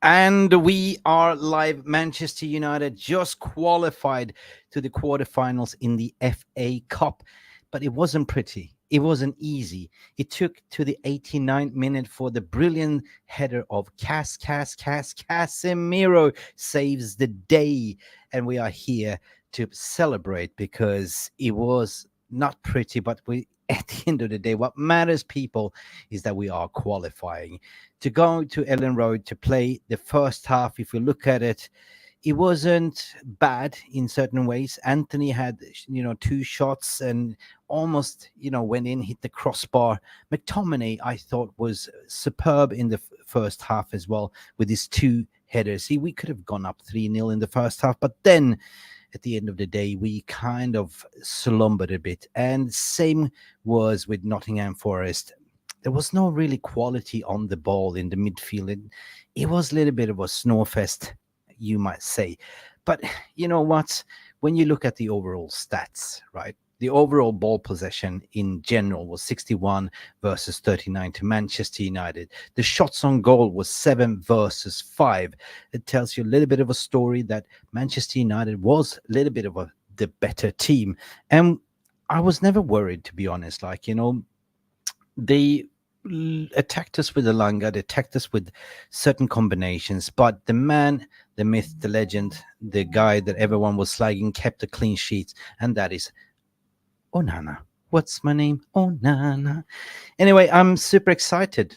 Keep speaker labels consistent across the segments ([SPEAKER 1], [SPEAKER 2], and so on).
[SPEAKER 1] And we are live. Manchester United just qualified to the quarterfinals in the FA Cup, but it wasn't pretty. It wasn't easy. It took to the 89th minute for the brilliant header of Casemiro saves the day. And we are here to celebrate because it was not pretty, but we at the end of the day, what matters, people, is that we are qualifying to go to Ellen Road to play the first half. If you look at it, it wasn't bad in certain ways. Anthony had, two shots and almost, went in, hit the crossbar. McTominay, I thought, was superb in the first half as well with his two headers. See, we could have gone up 3-0 in the first half, but then at the end of the day, we kind of slumbered a bit. And same was with Nottingham Forest. There was no really quality on the ball in the midfield. It was a little bit of a snowfest, you might say. But you know what? When you look at the overall stats, right? The overall ball possession in general was 61 versus 39 to Manchester United. The shots on goal was 7 versus 5. It tells you a little bit of a story that Manchester United was a little bit of the better team. And I was never worried, to be honest. They attacked us with the Langa, they attacked us with certain combinations, but the man, the myth, the legend, the guy that everyone was slagging kept a clean sheet, and that is Onana. What's my name? Onana. Anyway, I'm super excited.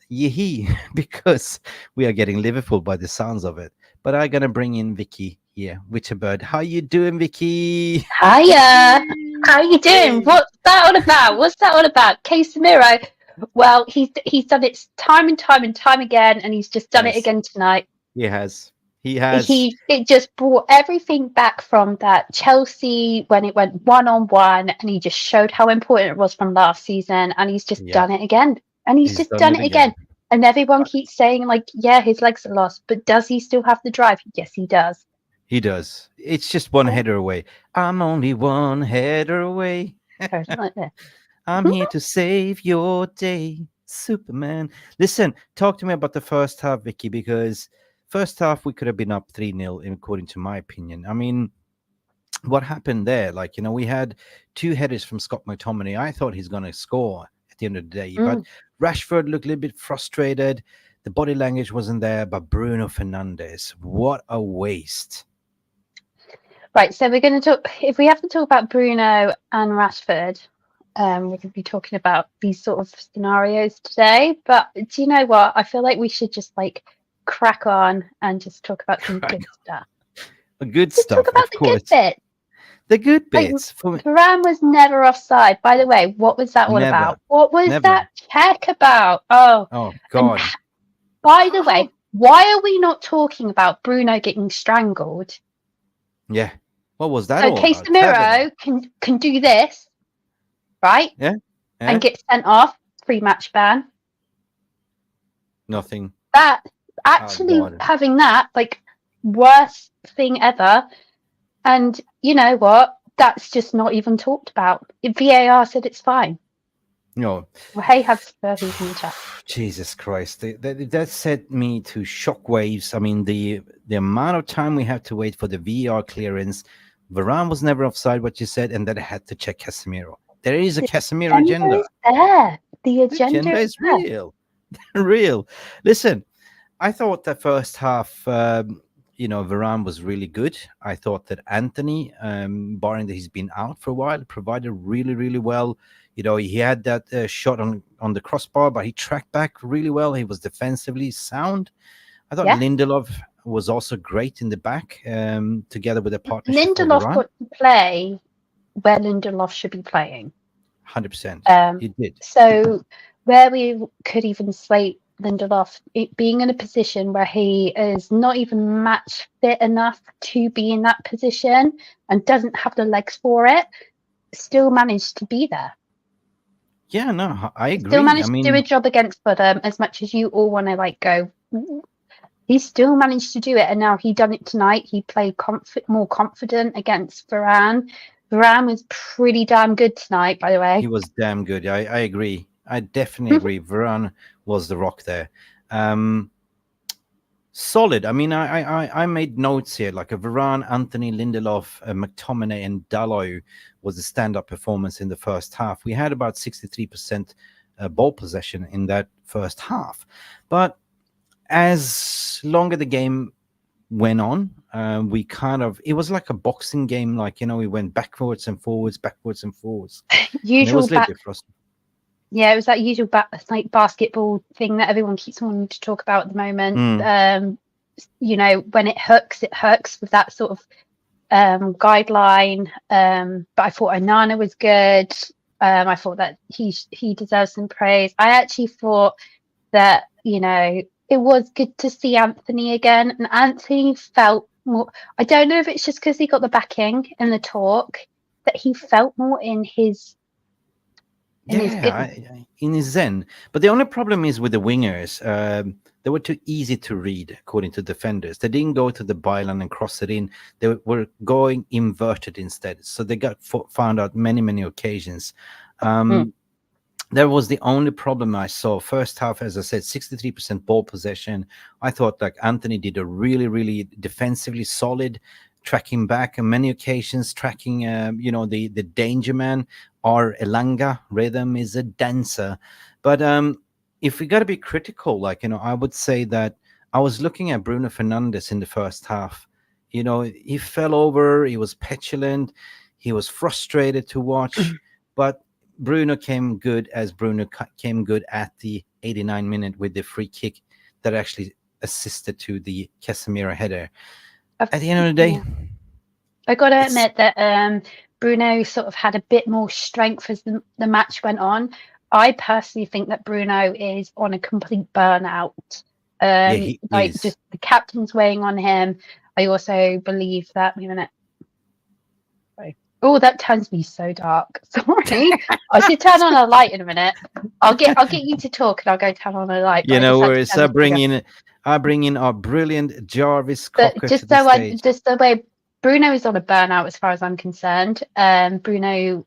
[SPEAKER 1] Yee because we are getting Liverpool by the sounds of it. But I'm gonna bring in Vicky here, Witcherbird. How you doing, Vicky?
[SPEAKER 2] Hiya. How you doing? What's that all about? What's that all about? Casemiro. Well, he's done it time and time and time again, and he's just done it
[SPEAKER 1] Yes,
[SPEAKER 2] again tonight.
[SPEAKER 1] he has. He has.
[SPEAKER 2] It just brought everything back from that Chelsea when it went 1-on-1, and he just showed how important it was from last season, and he's just
[SPEAKER 1] Yeah,
[SPEAKER 2] done it again. And he's
[SPEAKER 1] he's
[SPEAKER 2] just
[SPEAKER 1] done
[SPEAKER 2] done
[SPEAKER 1] it
[SPEAKER 2] it
[SPEAKER 1] again.
[SPEAKER 2] again. And everyone keeps saying, like, yeah, his legs are lost, but does he still have the drive? Yes, he does.
[SPEAKER 1] He does. It's just one
[SPEAKER 2] Oh,
[SPEAKER 1] header away. I'm only one header away.
[SPEAKER 2] goes like this.
[SPEAKER 1] I'm here to save your day, Superman. Listen, talk to me about the first half, Vicky, because first half we could have been up 3-0, according to my opinion. I mean, what happened there? We had two headers from Scott McTominay. I thought he's going to score at the end of the day, but
[SPEAKER 2] Mm.
[SPEAKER 1] Rashford looked a little bit frustrated. The body language wasn't there, but Bruno Fernandes, what a waste.
[SPEAKER 2] Right, so we're going to talk. If we have to talk about Bruno and Rashford, we're going to be talking about these sort of scenarios today. But do you know what? I feel like we should just crack on and just talk about some good stuff.
[SPEAKER 1] The good
[SPEAKER 2] Just talk
[SPEAKER 1] stuff,
[SPEAKER 2] about
[SPEAKER 1] of
[SPEAKER 2] the good
[SPEAKER 1] course.
[SPEAKER 2] bit.
[SPEAKER 1] The good
[SPEAKER 2] Like
[SPEAKER 1] bits for me.
[SPEAKER 2] Varane was never offside. By the way, what was that all
[SPEAKER 1] Never,
[SPEAKER 2] about? What was
[SPEAKER 1] never.
[SPEAKER 2] that check about? Oh,
[SPEAKER 1] Oh
[SPEAKER 2] and
[SPEAKER 1] God.
[SPEAKER 2] by the way, why are we not talking about Bruno getting strangled?
[SPEAKER 1] Yeah. What was that
[SPEAKER 2] So
[SPEAKER 1] all about? Clever though.
[SPEAKER 2] Casemiro can do this, right?
[SPEAKER 1] Yeah. Yeah.
[SPEAKER 2] And get sent off, pre-match ban.
[SPEAKER 1] Nothing.
[SPEAKER 2] That
[SPEAKER 1] Oh
[SPEAKER 2] actually
[SPEAKER 1] God.
[SPEAKER 2] having that worst thing ever. And you know what? That's just not even talked about. VAR said it's fine.
[SPEAKER 1] No.
[SPEAKER 2] Well, hey, have Spurs in the chat.
[SPEAKER 1] Jesus Christ. That set me to shockwaves. I mean, the amount of time we had to wait for the VAR clearance. Varane was never offside, what you said, and then I had to check Casemiro. There is a
[SPEAKER 2] The
[SPEAKER 1] Casemiro
[SPEAKER 2] agenda
[SPEAKER 1] agenda.
[SPEAKER 2] is there. The
[SPEAKER 1] The
[SPEAKER 2] agenda
[SPEAKER 1] agenda
[SPEAKER 2] is
[SPEAKER 1] is
[SPEAKER 2] there.
[SPEAKER 1] real. Real. Listen, I thought the first half, Varane was really good. I thought that Anthony, barring that he's been out for a while, provided really, really well. He had that shot on the crossbar, but he tracked back really well. He was defensively sound. I thought
[SPEAKER 2] Yeah.
[SPEAKER 1] Lindelof was also great in the back, together with a partnership for
[SPEAKER 2] Lindelof
[SPEAKER 1] Varane.
[SPEAKER 2] got to play where Lindelof should be playing.
[SPEAKER 1] 100%. He did.
[SPEAKER 2] So where we could even slate Lindelof, it being in a position where he is not even match fit enough to be in that position and doesn't have the legs for it, still managed to be there.
[SPEAKER 1] Yeah, no, I agree.
[SPEAKER 2] Still managed
[SPEAKER 1] I mean,
[SPEAKER 2] to do a job against Fulham as much as you all want to go. He still managed to do it, and now he done it tonight. He played more confident against Varane. Varane was pretty damn good tonight, by the way.
[SPEAKER 1] he was damn good. I agree. I definitely agree. Varane was the rock there. solid. I mean, I made notes here like a Varane, Anthony, Lindelof, McTominay, and Dalot was a stand-up performance in the first half. We had about 63% ball possession in that first half, but as longer the game went on, we kind of it was like a boxing game. Like we went backwards and forwards, and it
[SPEAKER 2] Usual
[SPEAKER 1] was a little
[SPEAKER 2] back.
[SPEAKER 1] bit frustrating.
[SPEAKER 2] Yeah, it was that usual like basketball thing that everyone keeps wanting to talk about at the moment.
[SPEAKER 1] Mm.
[SPEAKER 2] When it hooks with that sort of guideline. But I thought Onana was good. I thought that he deserves some praise. I actually thought that it was good to see Anthony again, and Anthony felt more. I don't know if it's just because he got the backing and the talk that he felt more in his
[SPEAKER 1] Yeah,
[SPEAKER 2] good.
[SPEAKER 1] in his zen. But the only problem is with the wingers. They were too easy to read, according to defenders. They didn't go to the byline and cross it in. They were going inverted instead. So they got found out many occasions.
[SPEAKER 2] Mm.
[SPEAKER 1] That was the only problem I saw. First half, as I said, 63% ball possession. I thought like Anthony did a really defensively solid, tracking back on many occasions, tracking the danger man. Or Elanga rhythm is a dancer. But if we got to be critical, I would say that I was looking at Bruno Fernandes in the first half. He fell over, he was petulant, he was frustrated to watch, but Bruno came good as came good at the 89 minute with the free kick that actually assisted to the Casemiro header. At the end of the day,
[SPEAKER 2] Yeah. I got to
[SPEAKER 1] it's
[SPEAKER 2] admit that Bruno sort of had a bit more strength as the match went on. I personally think that Bruno is on a complete burnout.
[SPEAKER 1] yeah, he
[SPEAKER 2] Like
[SPEAKER 1] is.
[SPEAKER 2] just the captain's weighing on him. I also believe that. Wait a minute. Sorry. Oh, that turns me so dark. Sorry. I should turn on a light in a minute. I'll get you to talk and I'll go turn on a light. But I just have to
[SPEAKER 1] Whereas
[SPEAKER 2] turn this trigger.
[SPEAKER 1] I bring in our brilliant Jarvis
[SPEAKER 2] But
[SPEAKER 1] Cocker to the stage.
[SPEAKER 2] just the way Bruno is on a burnout as far as I'm concerned. Bruno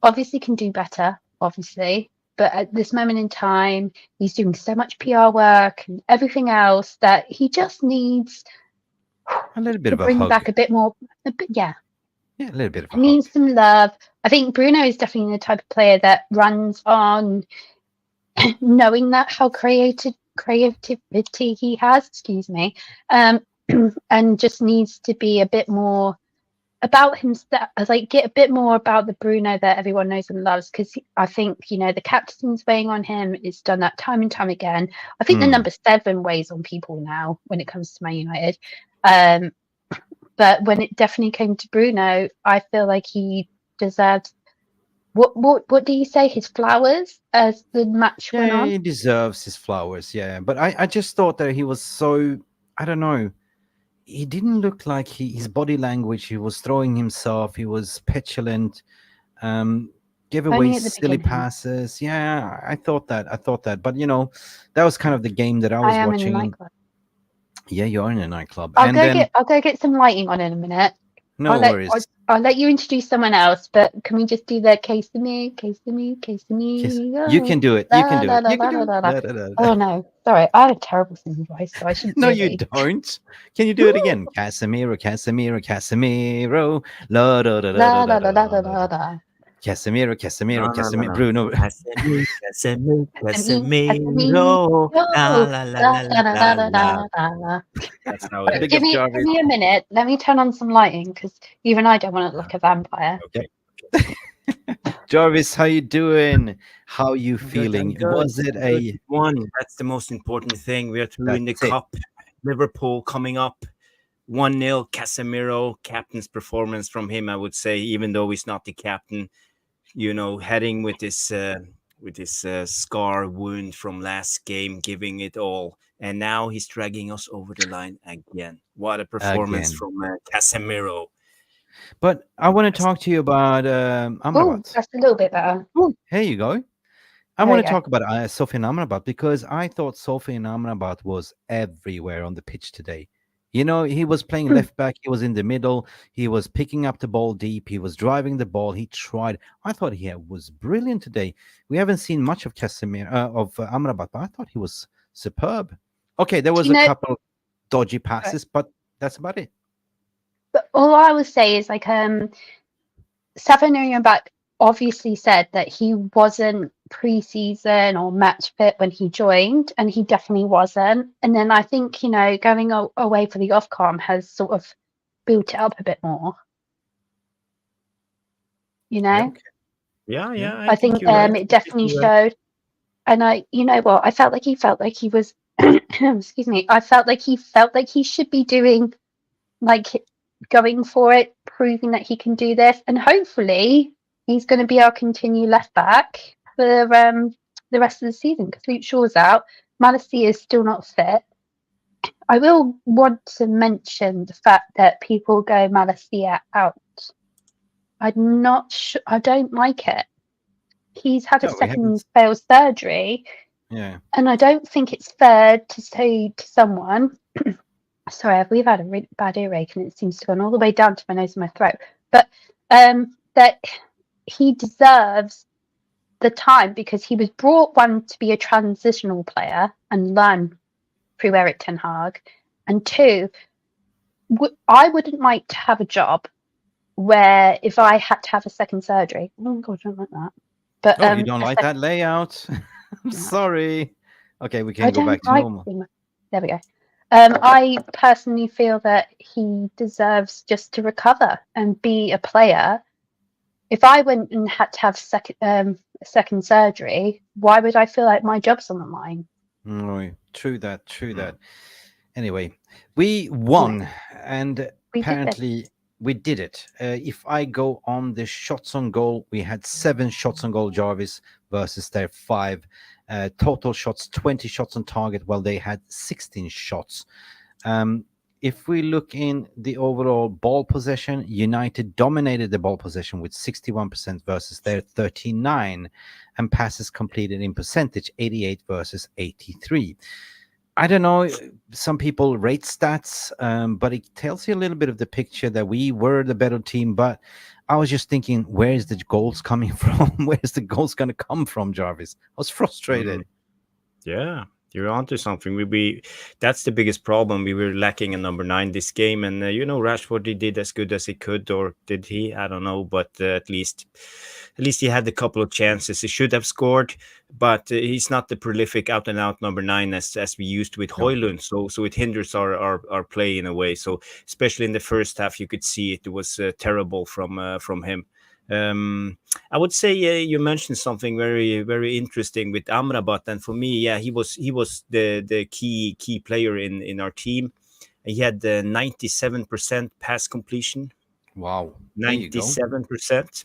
[SPEAKER 2] obviously can do better, obviously, but at this moment in time, he's doing so much PR work and everything else that he just needs
[SPEAKER 1] A little bit
[SPEAKER 2] to
[SPEAKER 1] of a
[SPEAKER 2] bring
[SPEAKER 1] hug.
[SPEAKER 2] back a bit more. Yeah,
[SPEAKER 1] Yeah, a little bit of a
[SPEAKER 2] he needs
[SPEAKER 1] hug.
[SPEAKER 2] some love. I think Bruno is definitely the type of player that runs on knowing that how creativity he has. Excuse me. And just needs to be a bit more about himself, like get a bit more about the Bruno that everyone knows and loves. Because I think the captain's weighing on him. It's done that time and time again. I think the
[SPEAKER 1] Mm.
[SPEAKER 2] number 7 weighs on people now when it comes to Man United. But when it definitely came to Bruno, I feel like he deserves. What do you say? His flowers as the match went
[SPEAKER 1] Yeah,
[SPEAKER 2] on.
[SPEAKER 1] he deserves his flowers. Yeah, but I just thought that he was so, I don't know. He didn't look like his body language. He was throwing himself. He was petulant. Um, Gave away
[SPEAKER 2] Only at the
[SPEAKER 1] silly
[SPEAKER 2] beginning.
[SPEAKER 1] passes. Yeah, I thought that. I thought that. But that was kind of the game that I
[SPEAKER 2] I
[SPEAKER 1] was
[SPEAKER 2] am in a
[SPEAKER 1] watching. And
[SPEAKER 2] nightclub.
[SPEAKER 1] yeah, you're in a nightclub, and then
[SPEAKER 2] I'll go get some lighting on in a minute.
[SPEAKER 1] no worries.
[SPEAKER 2] I'll let you introduce someone else, but can we just do the case to me,
[SPEAKER 1] Kiss. You can do it. You can
[SPEAKER 2] la
[SPEAKER 1] do
[SPEAKER 2] la
[SPEAKER 1] it.
[SPEAKER 2] la
[SPEAKER 1] You
[SPEAKER 2] la
[SPEAKER 1] can
[SPEAKER 2] la
[SPEAKER 1] do it.
[SPEAKER 2] la la.
[SPEAKER 1] Da, da, da, da.
[SPEAKER 2] Oh no, sorry, I have a terrible singing voice, so I shouldn't
[SPEAKER 1] No, you
[SPEAKER 2] really.
[SPEAKER 1] don't. Can you do it again? Casemiro, Casemiro, Casemiro. La, da, da, da,
[SPEAKER 2] La
[SPEAKER 1] da,
[SPEAKER 2] la
[SPEAKER 1] da,
[SPEAKER 2] la la la
[SPEAKER 1] da,
[SPEAKER 2] la
[SPEAKER 1] da.
[SPEAKER 2] la.
[SPEAKER 1] Casemiro,
[SPEAKER 3] No,
[SPEAKER 1] Casemiro,
[SPEAKER 3] no, no,
[SPEAKER 1] Casemiro.
[SPEAKER 3] no.
[SPEAKER 1] Bruno.
[SPEAKER 3] Casemiro, Casemiro,
[SPEAKER 2] Casemiro,
[SPEAKER 3] Casemiro. La la la
[SPEAKER 2] la
[SPEAKER 3] la
[SPEAKER 2] la
[SPEAKER 3] la
[SPEAKER 2] la
[SPEAKER 3] la
[SPEAKER 2] la
[SPEAKER 3] la.
[SPEAKER 2] la la la.
[SPEAKER 3] That's how it
[SPEAKER 2] Right,
[SPEAKER 3] is.
[SPEAKER 1] Big up
[SPEAKER 2] give
[SPEAKER 1] Jarvis.
[SPEAKER 2] me a minute. Let me turn on some lighting because even I don't want to look like a vampire.
[SPEAKER 3] Okay.
[SPEAKER 1] Jarvis, how you doing? How you
[SPEAKER 3] I'm good. I'm
[SPEAKER 1] feeling?
[SPEAKER 3] good.
[SPEAKER 1] Was it
[SPEAKER 3] I'm good.
[SPEAKER 1] a
[SPEAKER 3] One. That's the most important thing. We are through in the
[SPEAKER 1] that's it?
[SPEAKER 3] cup. Liverpool coming up. 1-0. Casemiro, captain's performance from him, I would say, even though he's not the captain, heading with this scar wound from last game, giving it all. And now he's dragging us over the line again. What a performance
[SPEAKER 1] Again.
[SPEAKER 3] from Casemiro.
[SPEAKER 1] But I want to
[SPEAKER 3] That's
[SPEAKER 1] talk to you about
[SPEAKER 2] Oh,
[SPEAKER 1] Amrabat.
[SPEAKER 2] that's a little bit better.
[SPEAKER 1] Oh, here you go. I
[SPEAKER 2] There
[SPEAKER 1] want
[SPEAKER 2] we
[SPEAKER 1] to
[SPEAKER 2] go.
[SPEAKER 1] talk about Sofian Amrabat because I thought Sofian Amrabat was everywhere on the pitch today. He was playing left back. He was in the middle. He was picking up the ball deep. He was driving the ball. He tried. I thought he was brilliant today. We haven't seen much of Casemiro of Amrabat, but I thought he was superb. Okay, there was
[SPEAKER 2] you
[SPEAKER 1] a
[SPEAKER 2] know,
[SPEAKER 1] couple dodgy passes, but that's about it.
[SPEAKER 2] but all I would say is like Stefan back obviously said that he wasn't pre-season or match fit when he joined, and he definitely wasn't. And then I think, going away for the Ofcom has sort of built it up a bit more.
[SPEAKER 1] Yeah, okay.
[SPEAKER 3] Yeah,
[SPEAKER 1] Yeah.
[SPEAKER 3] I
[SPEAKER 2] I
[SPEAKER 3] think
[SPEAKER 2] think
[SPEAKER 3] you're right.
[SPEAKER 2] it definitely
[SPEAKER 3] You're right.
[SPEAKER 2] showed. And you know what? I felt like he was excuse me. I felt like he should be doing like going for it, proving that he can do this, and hopefully he's going to be our continued left back for the rest of the season because Luke Shaw's out. Malassia is still not fit. I will want to mention the fact that people go Malassia out. I'm not sure. I don't like it. He's had a
[SPEAKER 1] No, we haven't.
[SPEAKER 2] second failed surgery,
[SPEAKER 1] Yeah.
[SPEAKER 2] and I don't think it's fair to say to someone, sorry, we've had a really bad earache and it seems to have gone all the way down to my nose and my throat, but that he deserves the time because he was brought, one, to be a transitional player and learn through Eric Ten Hag, and two, I wouldn't like to have a job where if I had to have a second surgery, oh God, I don't like that. But
[SPEAKER 1] Oh, you don't like that layout? I'm
[SPEAKER 2] No.
[SPEAKER 1] sorry. Okay, we
[SPEAKER 2] I
[SPEAKER 1] can go
[SPEAKER 2] don't
[SPEAKER 1] back to
[SPEAKER 2] like
[SPEAKER 1] normal.
[SPEAKER 2] him. There we go. I personally feel that he deserves just to recover and be a player. If I went and had to have second surgery, why would I feel like my job's on the line?
[SPEAKER 1] No, true that. True that. Anyway, we won, and
[SPEAKER 2] We did.
[SPEAKER 1] apparently we did it. If I go on the shots on goal, we had 7 shots on goal, Jarvis, versus their 5. Total shots, 20 shots on target, while they had 16 shots. If we look in the overall ball possession, United dominated the ball possession with 61% versus their 39, and passes completed in percentage, 88 versus 83. I don't know. Some people rate stats, but it tells you a little bit of the picture that we were the better team. But I was just thinking, where is the goals coming from? Where's the goals going to come from, Jarvis? I was frustrated.
[SPEAKER 3] Yeah, you're onto something. We that's the biggest problem. We were lacking a number 9 this game, and Rashford, he did as good as he could, or did he? I don't know, but at least he had a couple of chances. He should have scored, but he's not the prolific out and out number 9 as we used with
[SPEAKER 1] No.
[SPEAKER 3] Højlund. So it hinders our play in a way. So especially in the first half, you could see it was terrible from him. I would say you mentioned something very very interesting with Amrabat, and for me, yeah, he was the key player in our team. He had 97% pass completion,
[SPEAKER 1] Wow. There you go.
[SPEAKER 3] 97%.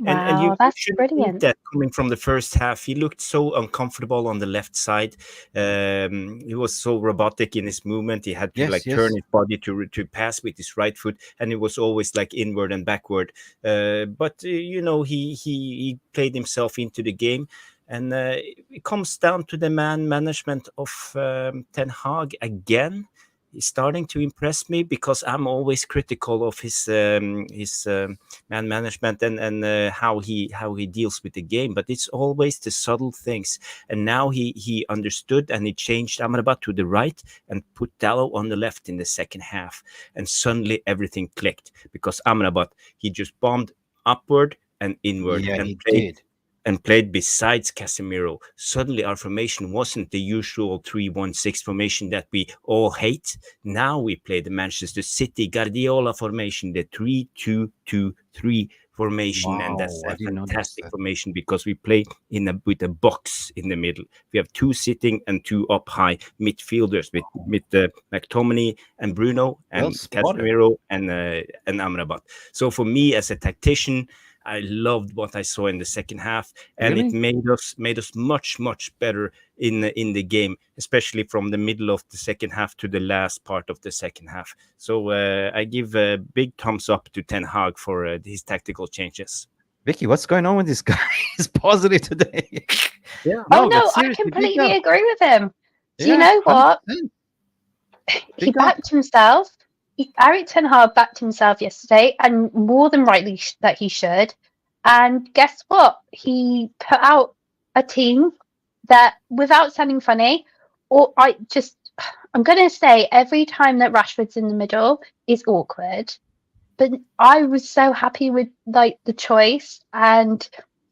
[SPEAKER 3] And
[SPEAKER 2] Wow,
[SPEAKER 3] you
[SPEAKER 2] that's
[SPEAKER 3] shouldn't think
[SPEAKER 2] brilliant.
[SPEAKER 3] that coming from the first half. He looked so uncomfortable on the left side. He was so robotic in his movement. He had to
[SPEAKER 1] Yes,
[SPEAKER 3] turn
[SPEAKER 1] yes.
[SPEAKER 3] his body to pass with his right foot, and it was always like inward and backward. But he played himself into the game. And it comes down to the man management of Ten Hag again. He's starting to impress me because I'm always critical of his man management and how he deals with the game. But it's always the subtle things. And now he understood and he changed Amrabat to the right and put Dallo on the left in the second half. And suddenly everything clicked because Amrabat, he just bombed upward and inward
[SPEAKER 1] Yeah,
[SPEAKER 3] and
[SPEAKER 1] he did.
[SPEAKER 3] played besides Casemiro. Suddenly our formation wasn't the usual 3-1-6 formation that we all hate. Now we play the Manchester City Guardiola formation, the 3-2-2-3 formation, and that's
[SPEAKER 1] Wow, I
[SPEAKER 3] a
[SPEAKER 1] didn't notice
[SPEAKER 3] fantastic
[SPEAKER 1] that.
[SPEAKER 3] formation because we play with a box in the middle. We have 2 sitting and 2 up high midfielders with McTominay and Bruno
[SPEAKER 1] Well
[SPEAKER 3] and
[SPEAKER 1] spotted.
[SPEAKER 3] Casemiro and Amrabat. So for me as a tactician, I loved what I saw in the second half, and it
[SPEAKER 1] Really?
[SPEAKER 3] made us much better in the game, especially from the middle of the second half to the last part of the second half. So I give a big thumbs up to Ten Hag for his tactical changes.
[SPEAKER 1] Vicky, what's going on with this guy? He's positive today.
[SPEAKER 3] Yeah.
[SPEAKER 2] Oh
[SPEAKER 1] No, but
[SPEAKER 2] no, I
[SPEAKER 1] seriously, big
[SPEAKER 2] completely
[SPEAKER 1] up.
[SPEAKER 2] agree with him. Do you
[SPEAKER 1] Yeah,
[SPEAKER 2] know what?
[SPEAKER 1] 100%.
[SPEAKER 2] He
[SPEAKER 1] Big up.
[SPEAKER 2] backed himself. Eric Ten Hag backed himself yesterday, and more than rightly that he should. And guess what? He put out a team that, without sounding funny, or I just I'm going to say every time that Rashford's in the middle is awkward. But I was so happy with like the choice, and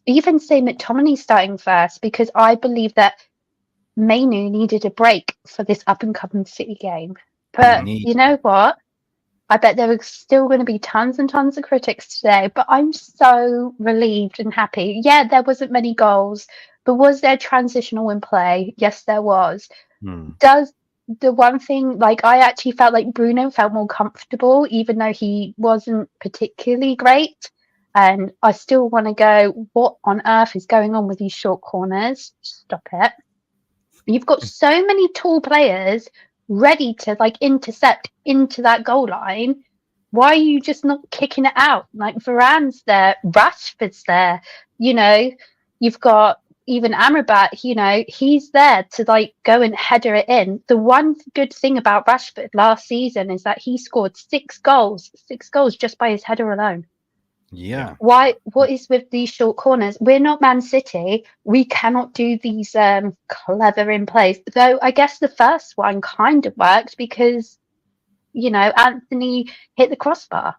[SPEAKER 2] even say McTominay starting first, because I believe that Mainu needed a break for this up and coming City game. But
[SPEAKER 1] Need
[SPEAKER 2] you know what? I bet there are still going to be tons and tons of critics today, but I'm so relieved and happy. Yeah, there wasn't many goals, but was there transitional in play? Yes, there was.
[SPEAKER 1] Hmm.
[SPEAKER 2] Does the one thing, like, I actually felt like Bruno felt more comfortable, even though he wasn't particularly great. And I still want to go, what on earth is going on with these short corners? Stop it. You've got so many tall players ready to like intercept into that goal line. Why are you just not kicking it out? Like Varane's there, Rashford's there, you know, you've got even Amrabat, you know, he's there to like go and header it in. The one good thing about Rashford last season is that he scored 6 goals just by his header alone.
[SPEAKER 1] Yeah.
[SPEAKER 2] Why? What is with these short corners? We're not Man City. We cannot do these clever in plays. Though I guess the first one kind of worked because Anthony hit the crossbar.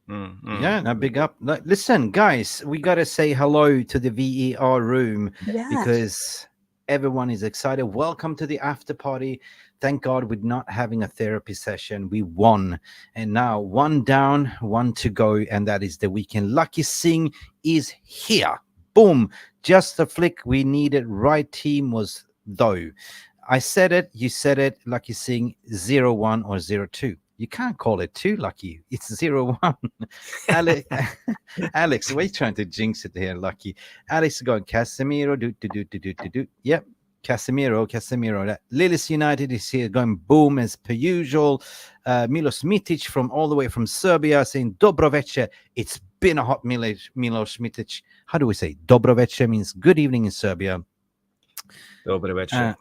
[SPEAKER 1] Yeah, now big up. Listen, guys, we gotta say hello to the VER room
[SPEAKER 2] Yeah.
[SPEAKER 1] because everyone is excited. Welcome to the after party. Thank God we're not having a therapy session. We won, and now one down, one to go, and that is the weekend. Lucky Singh is here. Boom! Just the flick we needed. Right team was though. I said it. You said it. Lucky Singh 0-1 or 0-2. You can't call it too lucky. It's 0-1. Alex, Alex, we're trying to jinx it here, Lucky. Alex is going Casemiro. Do. Yep, Casemiro. That Lillis United is here going boom as per usual. Milos Mitic from all the way from Serbia saying Dobroveče. It's been a hot Milos Mitic. How do we say? Dobroveče means good evening in Serbia.
[SPEAKER 3] Dobroveče.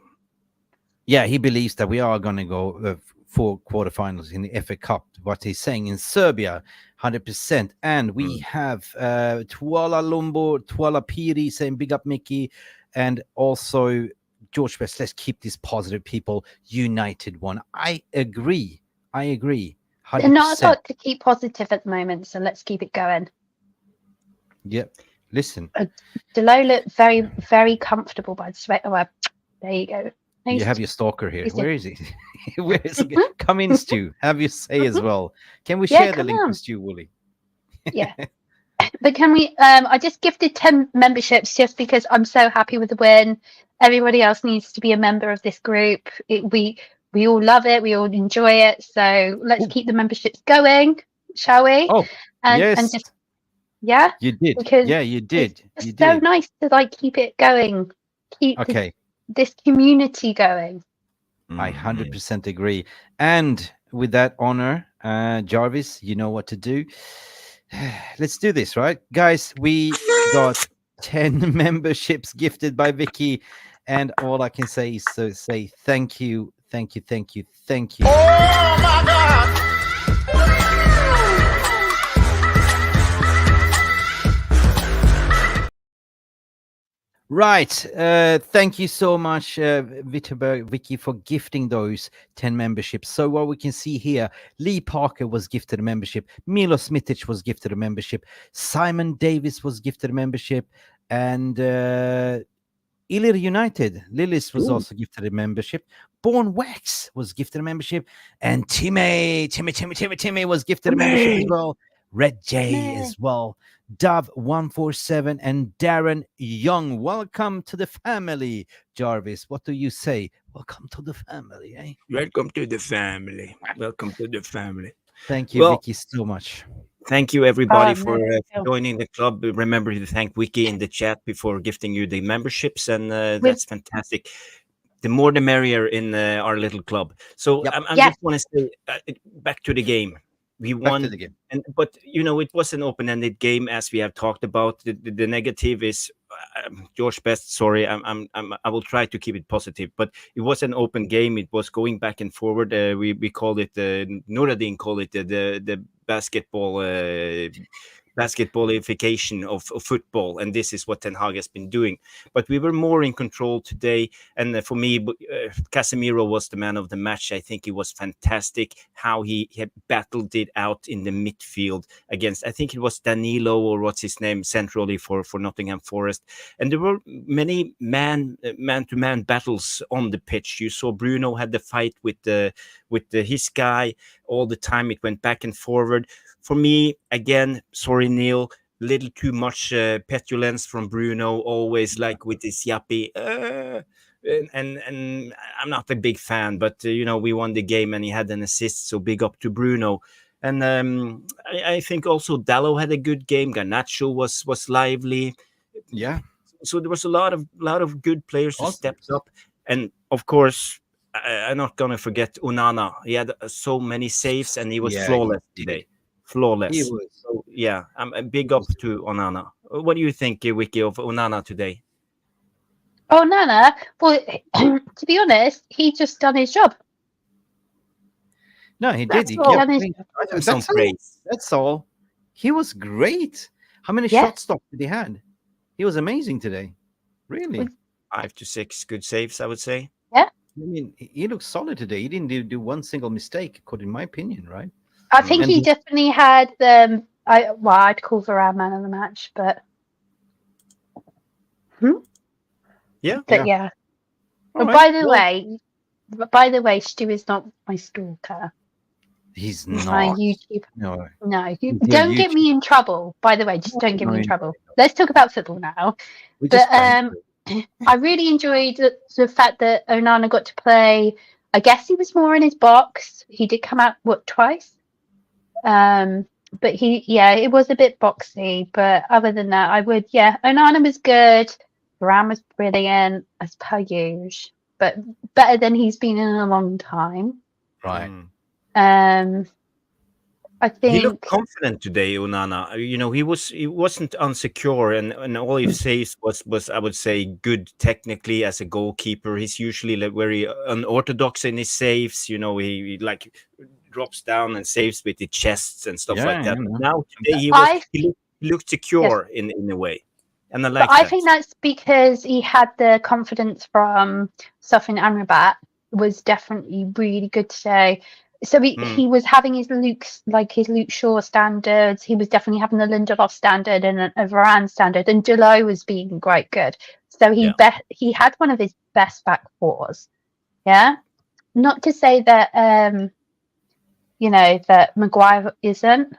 [SPEAKER 1] Yeah, he believes that we are going to go for quarterfinals in the FA Cup. What he's saying in Serbia, 100%. And we have Tuala Lumbo, Tuala Piri saying big up Mickey, and also George Best. Let's keep these positive people. United one. I agree. 100%.
[SPEAKER 2] They're not a lot to keep positive at the moment, so let's keep it going.
[SPEAKER 1] Yep. Listen.
[SPEAKER 2] Delo looked very, very comfortable by the sweat. Oh, well, there you go.
[SPEAKER 1] You have your stalker here. Where is he? Where is he?
[SPEAKER 2] Mhm.
[SPEAKER 1] Come in, Stu. Have your say as well. Can we
[SPEAKER 2] Yeah,
[SPEAKER 1] share the
[SPEAKER 2] come
[SPEAKER 1] link
[SPEAKER 2] on.
[SPEAKER 1] with Stu Woolley?
[SPEAKER 2] Yeah. But can we I just gifted 10 memberships just because I'm so happy with the win. Everybody else needs to be a member of this group. We all love it. We all enjoy it. So let's keep the memberships going, shall we?
[SPEAKER 1] Oh,
[SPEAKER 2] And
[SPEAKER 1] yes.
[SPEAKER 2] just yeah,
[SPEAKER 1] You did.
[SPEAKER 2] because
[SPEAKER 1] Yeah, you did.
[SPEAKER 2] it's
[SPEAKER 1] You
[SPEAKER 2] so
[SPEAKER 1] did.
[SPEAKER 2] nice to like keep it going, keep
[SPEAKER 1] Okay.
[SPEAKER 2] this community going.
[SPEAKER 1] I 100% agree. And with that honor, Jarvis, you know what to do. Let's do this, right? Guys, we got 10 memberships gifted by Vicky. And all I can say is to say thank you.
[SPEAKER 4] Oh my God!
[SPEAKER 1] Right. Thank you so much, Witterberg, Vicky, for gifting those 10 memberships. So what we can see here, Lee Parker was gifted a membership. Milos Mitic was gifted a membership. Simon Davis was gifted a membership. And Ilir United, Lillis was also gifted a membership. Born Wax was gifted a membership. And Timmy was gifted a membership as well. Red J as well. Dove147 and Darren Young. Welcome to the family, Jarvis. What do you say? Welcome to the family, eh?
[SPEAKER 3] Welcome to the family. Welcome to the family.
[SPEAKER 1] Thank you,
[SPEAKER 3] Well,
[SPEAKER 1] Vicky, so much.
[SPEAKER 3] Thank you, everybody, for
[SPEAKER 2] no.
[SPEAKER 3] joining the club. Remember to thank Wiki in the chat before gifting you the memberships, and that's fantastic. The more the merrier in our little club. So
[SPEAKER 1] Yep.
[SPEAKER 3] I
[SPEAKER 2] Yes.
[SPEAKER 3] just want to say, back to the game. We
[SPEAKER 1] Back
[SPEAKER 3] won,
[SPEAKER 1] to the game.
[SPEAKER 3] but it was an open-ended game, as we have talked about. The negative is George Best. Sorry, I will try to keep it positive, but it was an open game. It was going back and forward. We called it Nuruddin called it the basketball basketballification of football, and this is what Ten Hag has been doing. But we were more in control today, and for me, Casemiro was the man of the match. I think he was fantastic how he had battled it out in the midfield against, I think it was Danilo or what's his name, centrally for Nottingham Forest, and there were many man-to-man battles on the pitch. You saw Bruno had the fight with his guy all the time. It went back and forward. For me, again, sorry, Neil, little too much petulance from Bruno, always like with his yappy. And I'm not a big fan, but we won the game and he had an assist, so big up to Bruno. And I think also Dallo had a good game. Garnacho was lively.
[SPEAKER 1] Yeah.
[SPEAKER 3] So there was a lot of good players who
[SPEAKER 1] Awesome.
[SPEAKER 3] stepped up, and of course, I'm not gonna forget Onana. He had so many saves, and he was flawless today. Flawless.
[SPEAKER 1] He was.
[SPEAKER 3] So yeah, I'm a big up to Onana. What do you think, Vicky, of Onana today?
[SPEAKER 2] Oh, Nana. Well, to be honest, he just done his job.
[SPEAKER 1] No, he did.
[SPEAKER 2] That's
[SPEAKER 1] He
[SPEAKER 2] all.
[SPEAKER 1] kept
[SPEAKER 2] Done his-
[SPEAKER 1] playing.
[SPEAKER 3] Some
[SPEAKER 1] That's all.
[SPEAKER 3] praise.
[SPEAKER 1] That's all. He was great. How many
[SPEAKER 2] Yeah.
[SPEAKER 1] shot stops did he had? He was amazing today. Really.
[SPEAKER 2] With-
[SPEAKER 3] 5 to 6 good saves, I would say.
[SPEAKER 1] I mean, he looked solid today. He didn't do one single mistake, in my opinion, right?
[SPEAKER 2] I think
[SPEAKER 1] And
[SPEAKER 2] he
[SPEAKER 1] he-
[SPEAKER 2] definitely had I'd call Varane man of the match, but
[SPEAKER 3] Yeah.
[SPEAKER 2] but yeah.
[SPEAKER 1] All
[SPEAKER 2] But
[SPEAKER 1] right.
[SPEAKER 2] by the way, Stu is not my stalker.
[SPEAKER 1] He's
[SPEAKER 2] He's my
[SPEAKER 1] not.
[SPEAKER 2] YouTube.
[SPEAKER 1] No.
[SPEAKER 2] No,
[SPEAKER 1] He's your
[SPEAKER 2] don't get me in trouble. By the way, just don't get me in
[SPEAKER 1] No,
[SPEAKER 2] trouble. Let's talk about football now.
[SPEAKER 1] We
[SPEAKER 2] But
[SPEAKER 1] just banter.
[SPEAKER 2] I really enjoyed the fact that Onana got to play. I guess he was more in his box. He did come out twice. But it was a bit boxy. But other than that, Onana was good. Varane was brilliant as per usual, but better than he's been in a long time.
[SPEAKER 1] Right.
[SPEAKER 2] I
[SPEAKER 3] He
[SPEAKER 2] think
[SPEAKER 3] looked confident today, Onana. He wasn't unsecure, and all he says was I would say good technically as a goalkeeper. He's usually like very unorthodox in his saves. He like drops down and saves with the chests and stuff like that.
[SPEAKER 1] Yeah, yeah.
[SPEAKER 3] Now today he looked secure in a way, and I like
[SPEAKER 2] But I
[SPEAKER 3] that.
[SPEAKER 2] think that's because he had the confidence from Sofyan Amrabat was definitely really good today. So he was having his Luke Shaw standards. He was definitely having the Lindelof standard and a Varane standard, and Delo was being quite good. So he had one of his best back fours. Yeah, not to say that that Maguire isn't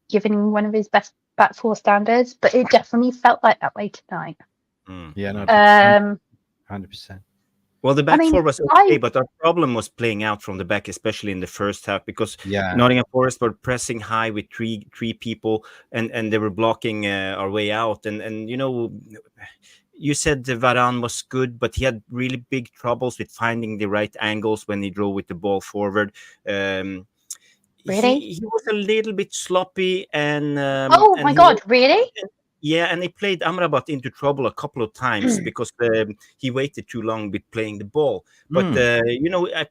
[SPEAKER 2] giving him one of his best back four standards, but it definitely felt like that way tonight.
[SPEAKER 1] Yeah, no, 100%.
[SPEAKER 3] Well, the back four was okay, but our problem was playing out from the back, especially in the first half, because Nottingham Forest were pressing high with three people, and they were blocking our way out. And you said the Varane was good, but he had really big troubles with finding the right angles when he drove with the ball forward.
[SPEAKER 2] Really?
[SPEAKER 3] He was a little bit sloppy, and
[SPEAKER 2] my God, really?
[SPEAKER 3] Yeah, and he played Amrabat into trouble a couple of times because he waited too long with playing the ball. But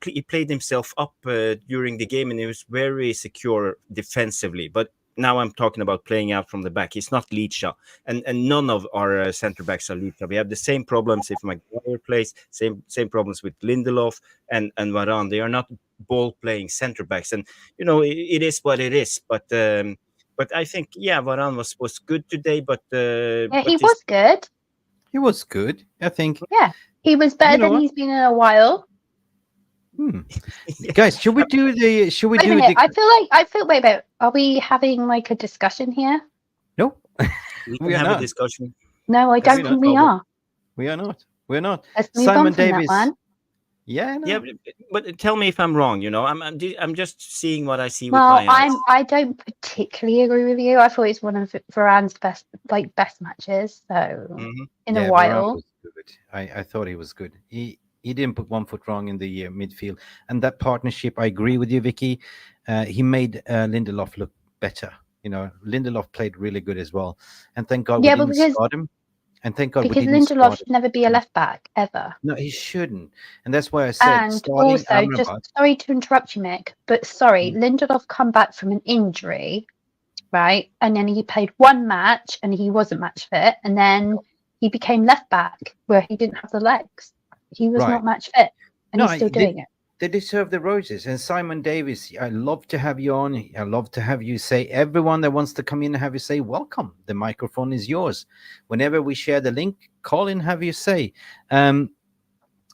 [SPEAKER 3] he played himself up during the game, and he was very secure defensively. But now I'm talking about playing out from the back. He's not Licha, and none of our centre backs are Licha. We have the same problems if Maguire plays, same problems with Lindelof and Varane. They are not ball playing centre backs, and it is what it is. But I think, Varane was good today. But
[SPEAKER 2] he was good.
[SPEAKER 1] He was good, I think.
[SPEAKER 2] Yeah, he was better than he's been in a while.
[SPEAKER 1] Guys, should we do the? Should we
[SPEAKER 2] Wait a
[SPEAKER 1] do
[SPEAKER 2] minute,
[SPEAKER 1] the?
[SPEAKER 2] Wait a minute. Are we having like a discussion here?
[SPEAKER 1] No,
[SPEAKER 3] we can have a discussion.
[SPEAKER 2] No, I don't think we are.
[SPEAKER 1] We are not. We're not.
[SPEAKER 2] Let's move
[SPEAKER 1] Simon
[SPEAKER 2] on from
[SPEAKER 1] Davis.
[SPEAKER 2] that one.
[SPEAKER 1] Yeah, no.
[SPEAKER 3] Yeah, but tell me if I'm wrong. I'm just seeing what I see with my eyes.
[SPEAKER 2] I don't particularly agree with you. I thought it's one of Varane's best matches. So in a while,
[SPEAKER 1] was good. I thought he was good. He didn't put one foot wrong in the midfield, and that partnership. I agree with you, Vicky. He made Lindelof look better. Lindelof played really good as well, and thank God we didn't start him. And thank God
[SPEAKER 2] because
[SPEAKER 1] we didn't
[SPEAKER 2] Lindelof should never be a left back ever.
[SPEAKER 1] No, he shouldn't, and that's why I said.
[SPEAKER 2] And also, just sorry to interrupt you, Mick, but Lindelof come back from an injury right? And then he played one match and he wasn't match fit. And then he became left back where he didn't have the legs. He was
[SPEAKER 1] Right.
[SPEAKER 2] not match fit and
[SPEAKER 1] No,
[SPEAKER 2] he's still doing it.
[SPEAKER 1] they deserve the roses. And Simon Davis, I love to have you on. I love to have you say, everyone that wants to come in and have you say, welcome. The microphone is yours. Whenever we share the link, call in, have you say.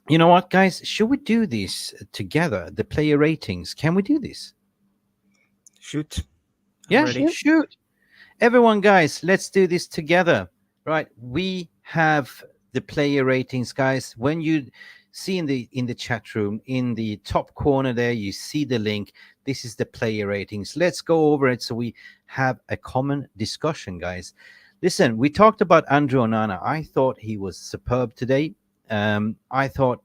[SPEAKER 1] You know what, guys? Should we do this together? The player ratings. Can we do this?
[SPEAKER 3] Shoot.
[SPEAKER 1] Yeah,
[SPEAKER 3] Ready?
[SPEAKER 1] shoot. Everyone, guys, let's do this together. Right. We have the player ratings, guys. When you see in the chat room, in the top corner there, you see the link. This is the player ratings. Let's go over it so we have a common discussion, guys. Listen, we talked about Andrew Onana. I thought he was superb today. I thought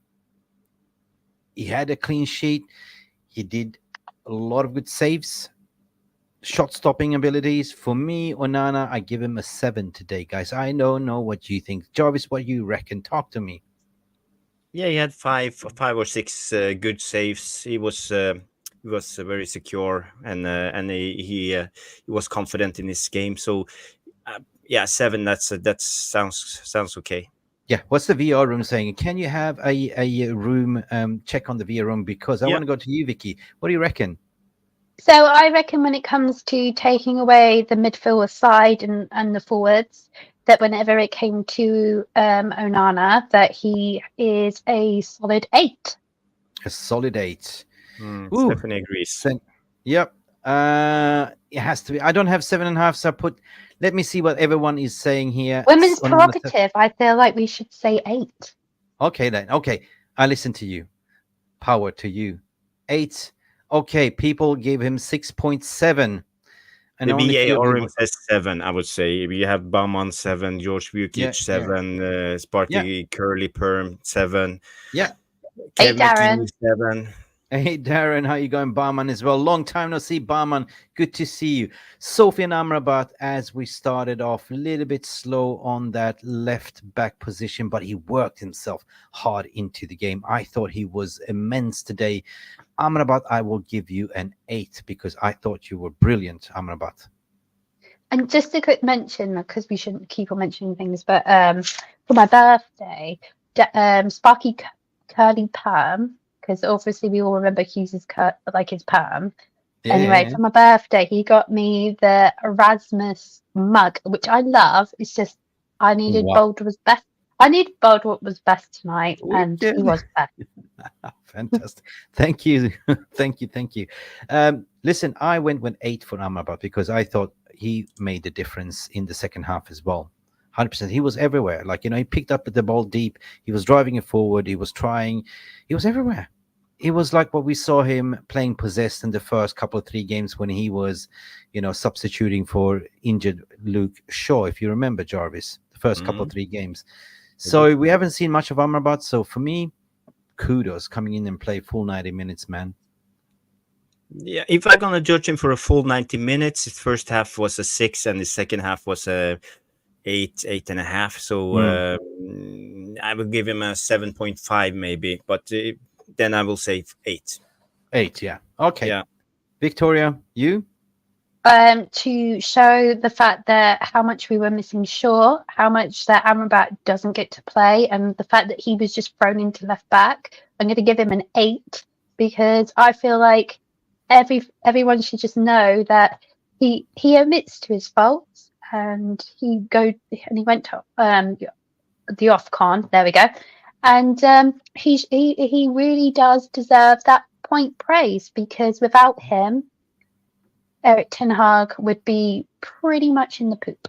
[SPEAKER 1] he had a clean sheet. He did a lot of good saves, shot stopping abilities. For me, Onana, I give him a 7 today, guys. I don't know what you think. Jarvis, what you reckon? Talk to me.
[SPEAKER 3] Yeah, he had five or six good saves. He was very secure, and he was confident in his game. So yeah, 7. That sounds okay.
[SPEAKER 1] Yeah, what's the VR room saying? Can you have a room check on the VR room? Because I
[SPEAKER 3] Yeah.
[SPEAKER 1] want to go to you, Vicky. What do you reckon?
[SPEAKER 2] So I reckon when it comes to taking away the midfield side and the forwards, that whenever it came to Onana, that he is a solid 8.
[SPEAKER 1] A solid 8.
[SPEAKER 3] Stephanie agrees.
[SPEAKER 1] Yep. It has to be. I don't have 7.5, so I put. Let me see what everyone is saying here.
[SPEAKER 2] Women's
[SPEAKER 1] Onana
[SPEAKER 2] prerogative, I feel like we should say 8.
[SPEAKER 1] Okay, then. Okay, I listen to you. Power to you. 8. Okay, people gave him 6.7. And
[SPEAKER 3] The
[SPEAKER 1] only
[SPEAKER 3] VA
[SPEAKER 1] few
[SPEAKER 3] room
[SPEAKER 1] people.
[SPEAKER 3] says 7, I would say. We have Bauman 7, George Vukic
[SPEAKER 1] Yeah,
[SPEAKER 3] 7, Sparky Curly Perm 7,
[SPEAKER 1] Yeah.
[SPEAKER 2] Hey,
[SPEAKER 3] Kevin
[SPEAKER 2] Darren.
[SPEAKER 3] McKee 7.
[SPEAKER 1] Hey, Darren, how you going? Barman as well. Long time no see, Barman. Good to see you. Sophie and Amrabat, as we started off, a little bit slow on that left back position, but he worked himself hard into the game. I thought he was immense today. Amrabat, I will give you an 8 because I thought you were brilliant, Amrabat.
[SPEAKER 2] And just a quick mention, because we shouldn't keep on mentioning things, but for my birthday, Sparky Curly Perm, because obviously we all remember Hughes's his perm.
[SPEAKER 1] Yeah,
[SPEAKER 2] Anyway,
[SPEAKER 1] yeah.
[SPEAKER 2] for my birthday, he got me the Erasmus mug, which I love. It's just I needed
[SPEAKER 1] Wow.
[SPEAKER 2] bold was best. I needed bold what was best tonight, and
[SPEAKER 1] Wicked.
[SPEAKER 2] he was best.
[SPEAKER 1] Fantastic. Thank you. Thank you. Listen, I went 8 for Amrabat because I thought he made the difference in the second half as well. 100%. He was everywhere. Like, he picked up the ball deep. He was driving it forward. He was trying. He was everywhere. It was like what we saw him playing possessed in the first couple of 3 games when he was, substituting for injured Luke Shaw, if you remember, Jarvis, the first couple of 3 games. So we haven't seen much of Amrabat. So for me, kudos coming in and play full 90 minutes, man.
[SPEAKER 3] Yeah, if I'm gonna judge him for a full 90 minutes, his first half was a 6 and the second half was a 8.5. So I will give him a 7.5 maybe, but then I will say 8.
[SPEAKER 1] 8, yeah. Okay.
[SPEAKER 3] Yeah.
[SPEAKER 1] Victoria, you?
[SPEAKER 2] To show the fact that how much we were missing Shaw, how much that Amrabat doesn't get to play, and the fact that he was just thrown into left back, I'm going to give him an 8 because I feel like everyone should just know that he admits to his faults and he went to the Ofcon. There we go, and he really does deserve that point praise because without him, Eric Ten Hag would be pretty much in the poop.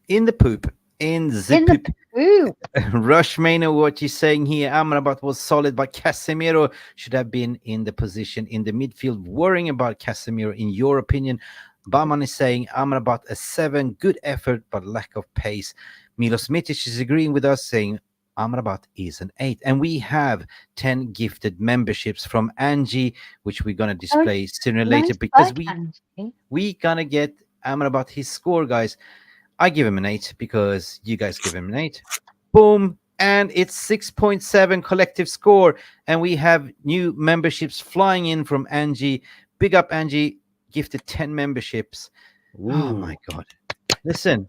[SPEAKER 1] In the poop. In the poop. Rush Maynard, what you're saying here, Amrabat was solid, but Casemiro should have been in the position in the midfield. Worrying about Casemiro, in your opinion? Barman is saying Amrabat a 7, good effort, but lack of pace. Milos Mitic is agreeing with us, saying Amrabat is an 8. And we have 10 gifted memberships from Angie, which we're going to display sooner or later because we going to get Amrabat his score, guys. I give him an 8 because you guys give him an 8. Boom. And it's 6.7 collective score. And we have new memberships flying in from Angie. Big up, Angie. Gifted 10 memberships. Oh
[SPEAKER 3] Ooh.
[SPEAKER 1] my God. Listen,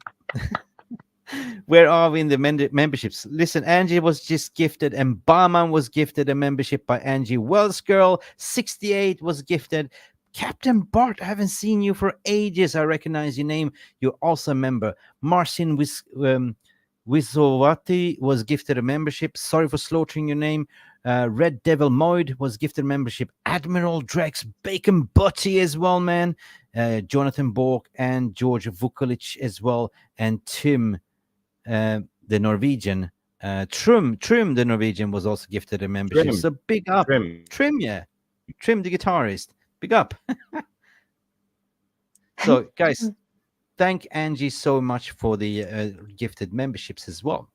[SPEAKER 1] where are we in the memberships? Listen, Angie was just gifted, and Barman was gifted a membership by Angie. Wells Girl 68 was gifted. Captain Bart, I haven't seen you for ages. I recognize your name. You're also a member. Marcin Wisowati was gifted a membership. Sorry for slaughtering your name. Red Devil Moid was gifted a membership. Admiral Drex Bacon Butty as well, man. Jonathan Bork and George Vukovic as well. And Tim, the Norwegian. Trim, the Norwegian, was also gifted a membership.
[SPEAKER 3] Trim.
[SPEAKER 1] So big up.
[SPEAKER 3] Trim.
[SPEAKER 1] Trim, yeah. Trim, the guitarist. Big up. So, guys, thank Angie so much for the gifted memberships as well.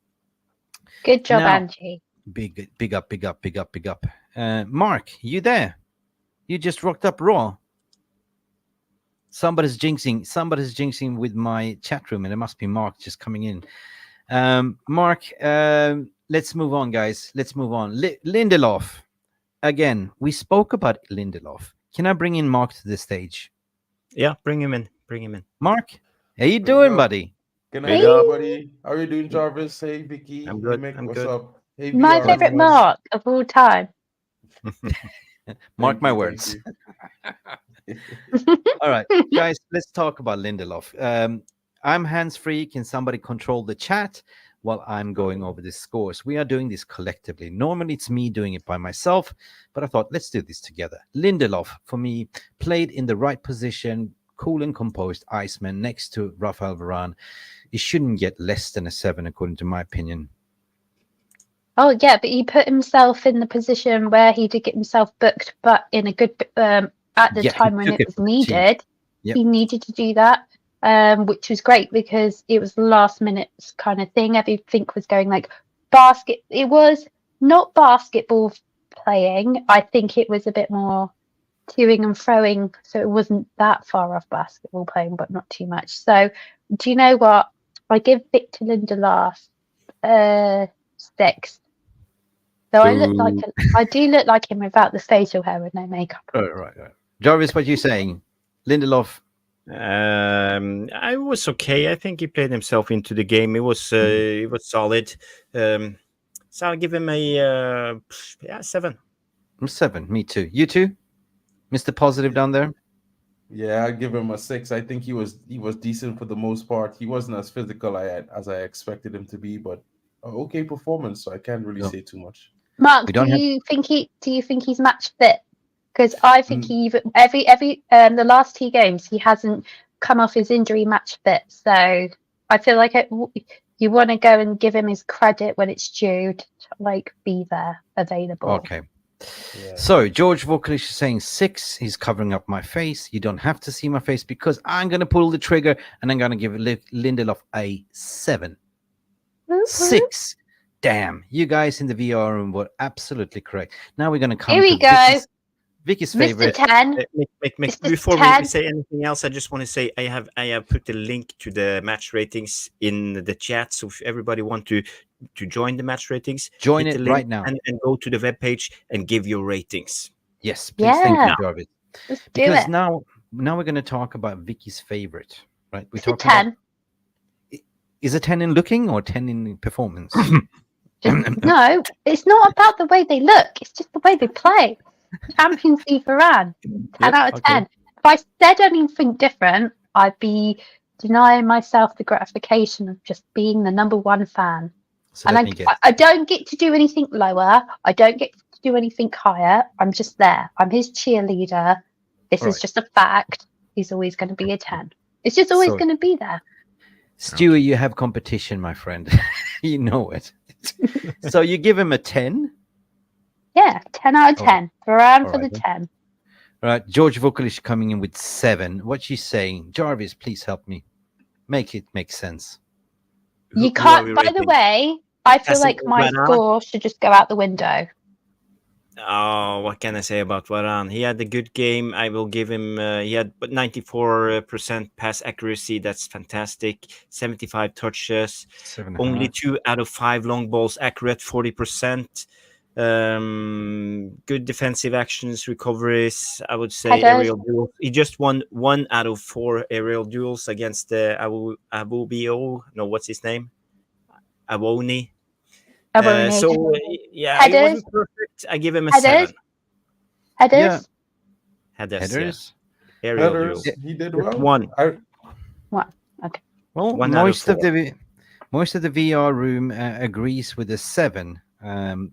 [SPEAKER 2] Good job,
[SPEAKER 1] Now,
[SPEAKER 2] Angie.
[SPEAKER 1] big up. Mark, you there? You just rocked up Raw. Somebody's jinxing with my chat room, and it must be Mark just coming in. Mark, let's move on, guys. Let's move on. Lindelof. Again, we spoke about Lindelof. Can I bring in Mark to the stage?
[SPEAKER 3] Yeah, bring him in. Bring him in.
[SPEAKER 1] Mark, how you
[SPEAKER 4] There you
[SPEAKER 1] doing,
[SPEAKER 4] go.
[SPEAKER 1] buddy?
[SPEAKER 4] Good
[SPEAKER 3] Hey,
[SPEAKER 4] night, everybody. How are you doing, Jarvis? Hey, Vicky.
[SPEAKER 3] I'm
[SPEAKER 4] Hey,
[SPEAKER 3] good.
[SPEAKER 4] Mick.
[SPEAKER 3] I'm
[SPEAKER 4] What's
[SPEAKER 3] good.
[SPEAKER 4] up? Hey,
[SPEAKER 2] My
[SPEAKER 4] VR,
[SPEAKER 2] favorite
[SPEAKER 4] everyone.
[SPEAKER 2] Mark of all time.
[SPEAKER 1] Mark
[SPEAKER 4] Thank
[SPEAKER 1] my
[SPEAKER 4] you,
[SPEAKER 1] words.
[SPEAKER 4] thank
[SPEAKER 1] All right, guys, let's talk about Lindelof. I'm hands-free. Can somebody control the chat while I'm going over the scores? We are doing this collectively. Normally, it's me doing it by myself, but I thought, let's do this together. Lindelof, for me, played in the right position, cool and composed Iceman next to Rafael Varane. He shouldn't get less than a 7, according to my opinion.
[SPEAKER 2] Oh yeah, but he put himself in the position where he did get himself booked, but in a good at the
[SPEAKER 1] Yeah, he
[SPEAKER 2] time when
[SPEAKER 1] took
[SPEAKER 2] it
[SPEAKER 1] it
[SPEAKER 2] was
[SPEAKER 1] for the team.
[SPEAKER 2] needed.
[SPEAKER 1] Yep.
[SPEAKER 2] He needed to do that, which was great because it was last minute kind of thing. Everything was going like basket. It was not basketball playing. I think it was a bit more toing and throwing, so it wasn't that far off basketball playing, but not too much. So, do you know what? I give Victor Lindelof 6. So I do look like him without the facial hair and no makeup.
[SPEAKER 1] Right. Jarvis, what you saying? Lindelof.
[SPEAKER 3] I was okay. I think he played himself into the game. It was solid. So I'll give him a 7.
[SPEAKER 1] 7. Me too. You too, Mr. Positive down there.
[SPEAKER 4] Yeah, I give him a 6. I think he was decent for the most part. He wasn't as physical as I expected him to be, but okay performance. So I can't really
[SPEAKER 1] No.
[SPEAKER 4] say too much.
[SPEAKER 2] Mark,
[SPEAKER 1] We
[SPEAKER 2] do
[SPEAKER 1] don't have-
[SPEAKER 2] you think he's match fit? Because I think
[SPEAKER 4] Mm.
[SPEAKER 2] he even every the last 2 games he hasn't come off his injury match fit. So I feel like you want to go and give him his credit when it's due to like be there available.
[SPEAKER 1] Okay.
[SPEAKER 4] Yeah.
[SPEAKER 1] So George Vukovic is saying 6. He's covering up my face. You don't have to see my face because I'm going to pull the trigger and I'm going to give Lindelof a 7. 6. Damn, you guys in the VR room were absolutely correct. Now we're going to come
[SPEAKER 2] Here we
[SPEAKER 1] to
[SPEAKER 2] go.
[SPEAKER 1] Vicky's
[SPEAKER 2] Mr.
[SPEAKER 1] favorite.
[SPEAKER 2] 10.
[SPEAKER 3] Mick,
[SPEAKER 2] It's just
[SPEAKER 3] before
[SPEAKER 2] 10.
[SPEAKER 3] we say anything else, I just want to say I have put the link to the match ratings in the chat. So if everybody want to join the match ratings,
[SPEAKER 1] Join
[SPEAKER 3] hit
[SPEAKER 1] it
[SPEAKER 3] the link
[SPEAKER 1] right now.
[SPEAKER 3] and go to the webpage and give your ratings.
[SPEAKER 1] Yes, please. Thank
[SPEAKER 2] Yeah.
[SPEAKER 1] you, Jarvis.
[SPEAKER 2] Let's do
[SPEAKER 1] Because
[SPEAKER 2] it.
[SPEAKER 1] now we're going to talk about Vicky's favorite, right? We're
[SPEAKER 2] It's a
[SPEAKER 1] talking about
[SPEAKER 2] 10.
[SPEAKER 1] is it 10 in looking or 10 in performance?
[SPEAKER 2] No, it's not about the way they look. It's just the way they play. Champions League Varane. 10
[SPEAKER 1] Yep,
[SPEAKER 2] out of
[SPEAKER 1] okay.
[SPEAKER 2] 10. If I said anything different, I'd be denying myself the gratification of just being the number 1 fan.
[SPEAKER 1] So
[SPEAKER 2] And
[SPEAKER 1] let me get
[SPEAKER 2] I don't get to do anything lower. I don't get to do anything higher. I'm just there. I'm his cheerleader. This
[SPEAKER 1] All
[SPEAKER 2] is
[SPEAKER 1] right.
[SPEAKER 2] just a fact. He's always going to be a 10. It's just always
[SPEAKER 1] So-
[SPEAKER 2] going to be there.
[SPEAKER 1] Stewie, you have competition, my friend. You know it. So you give him a 10.
[SPEAKER 2] Yeah, 10 out of
[SPEAKER 1] Oh,
[SPEAKER 2] 10. Varane
[SPEAKER 1] all
[SPEAKER 2] for
[SPEAKER 1] right
[SPEAKER 2] the
[SPEAKER 1] then.
[SPEAKER 2] 10.
[SPEAKER 1] All right. George Vukovic coming in with 7. What's she saying? Jarvis, please help me. Make it make sense.
[SPEAKER 2] You
[SPEAKER 3] Who are
[SPEAKER 2] can't,
[SPEAKER 3] we
[SPEAKER 2] by the
[SPEAKER 3] rating?
[SPEAKER 2] way, I feel
[SPEAKER 3] Casemiro,
[SPEAKER 2] like my
[SPEAKER 3] Varane?
[SPEAKER 2] score should just go out the window.
[SPEAKER 3] Oh, what can I say about Varane? He had a good game. I will give him. He had 94% pass accuracy. That's fantastic. 75 touches.
[SPEAKER 1] 7.5.
[SPEAKER 3] Only 2 out of 5 long balls accurate. 40%. good defensive actions, recoveries. I would say
[SPEAKER 2] Headers.
[SPEAKER 3] aerial duels. He just won 1 out of 4 aerial duels against Abubio. No, what's his name? Awoni.
[SPEAKER 2] Aboni.
[SPEAKER 3] So yeah, he
[SPEAKER 2] Headers.
[SPEAKER 3] wasn't perfect. I give him a
[SPEAKER 2] Headers.
[SPEAKER 3] 7.
[SPEAKER 2] Headers.
[SPEAKER 1] Yeah.
[SPEAKER 3] Headers,
[SPEAKER 1] Headers.
[SPEAKER 3] yeah. Aerial
[SPEAKER 4] Headers,
[SPEAKER 3] duels.
[SPEAKER 4] he did
[SPEAKER 3] Just
[SPEAKER 4] well.
[SPEAKER 3] one.
[SPEAKER 2] One. Okay.
[SPEAKER 1] Well,
[SPEAKER 3] 1 out of 4.
[SPEAKER 1] most of the VR room agrees with the 7.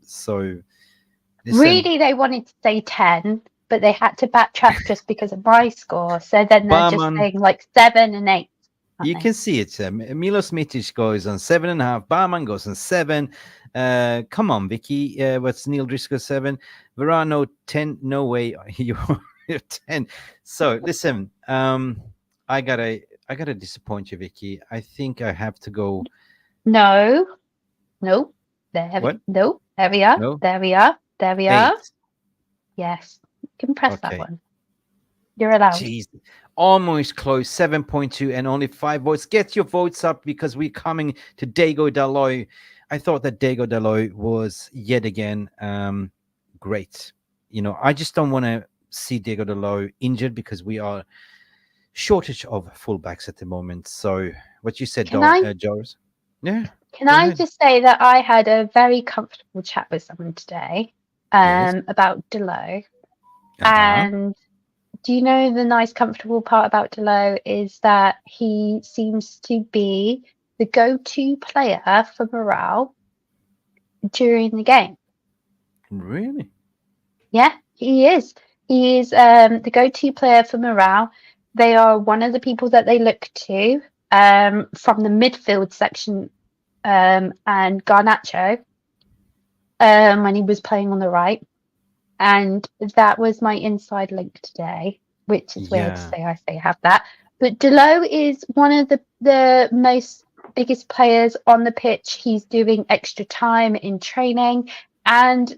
[SPEAKER 1] So listen,
[SPEAKER 2] Really, they wanted to say 10, but they had to backtrack just because of my score. So then they're just
[SPEAKER 1] Barman.
[SPEAKER 2] saying like 7 and 8.
[SPEAKER 1] You can see it. Milos Mitic goes on 7.5. Barman goes on 7. Come on, Vicky. What's Neil Driscoll 7? Verano 10. No way. You're 10. So listen, I gotta disappoint you, Vicky. I think I have to go.
[SPEAKER 2] No.
[SPEAKER 1] What?
[SPEAKER 2] No. There we are.
[SPEAKER 1] No?
[SPEAKER 2] There we are. There we are.
[SPEAKER 1] 8.
[SPEAKER 2] Yes. You can press
[SPEAKER 1] Okay.
[SPEAKER 2] that one. You're allowed.
[SPEAKER 1] Jeez. Almost close, 7.2 and only 5 votes. Get your votes up because we're coming to Diego Dalot. I thought that Diego Dalot was yet again great. You know, I just don't want to see Diego Dalot injured because we are shortage of fullbacks at the moment. So what you said, Joris? Yeah.
[SPEAKER 2] Can
[SPEAKER 1] Go
[SPEAKER 2] I
[SPEAKER 1] ahead.
[SPEAKER 2] just say that I had a very comfortable chat with someone today
[SPEAKER 1] Yes.
[SPEAKER 2] about Delo.
[SPEAKER 1] Uh-huh.
[SPEAKER 2] And do you know the nice, comfortable part about Delo is that he seems to be the go-to player for morale during the game.
[SPEAKER 1] Really?
[SPEAKER 2] Yeah, he is. He is the go-to player for morale. They are one of the people that they look to from the midfield section and Garnacho when he was playing on the right. And that was my inside link today, which is weird to say. I say have that. But Delo is one of the most biggest players on the pitch. He's doing extra time in training. And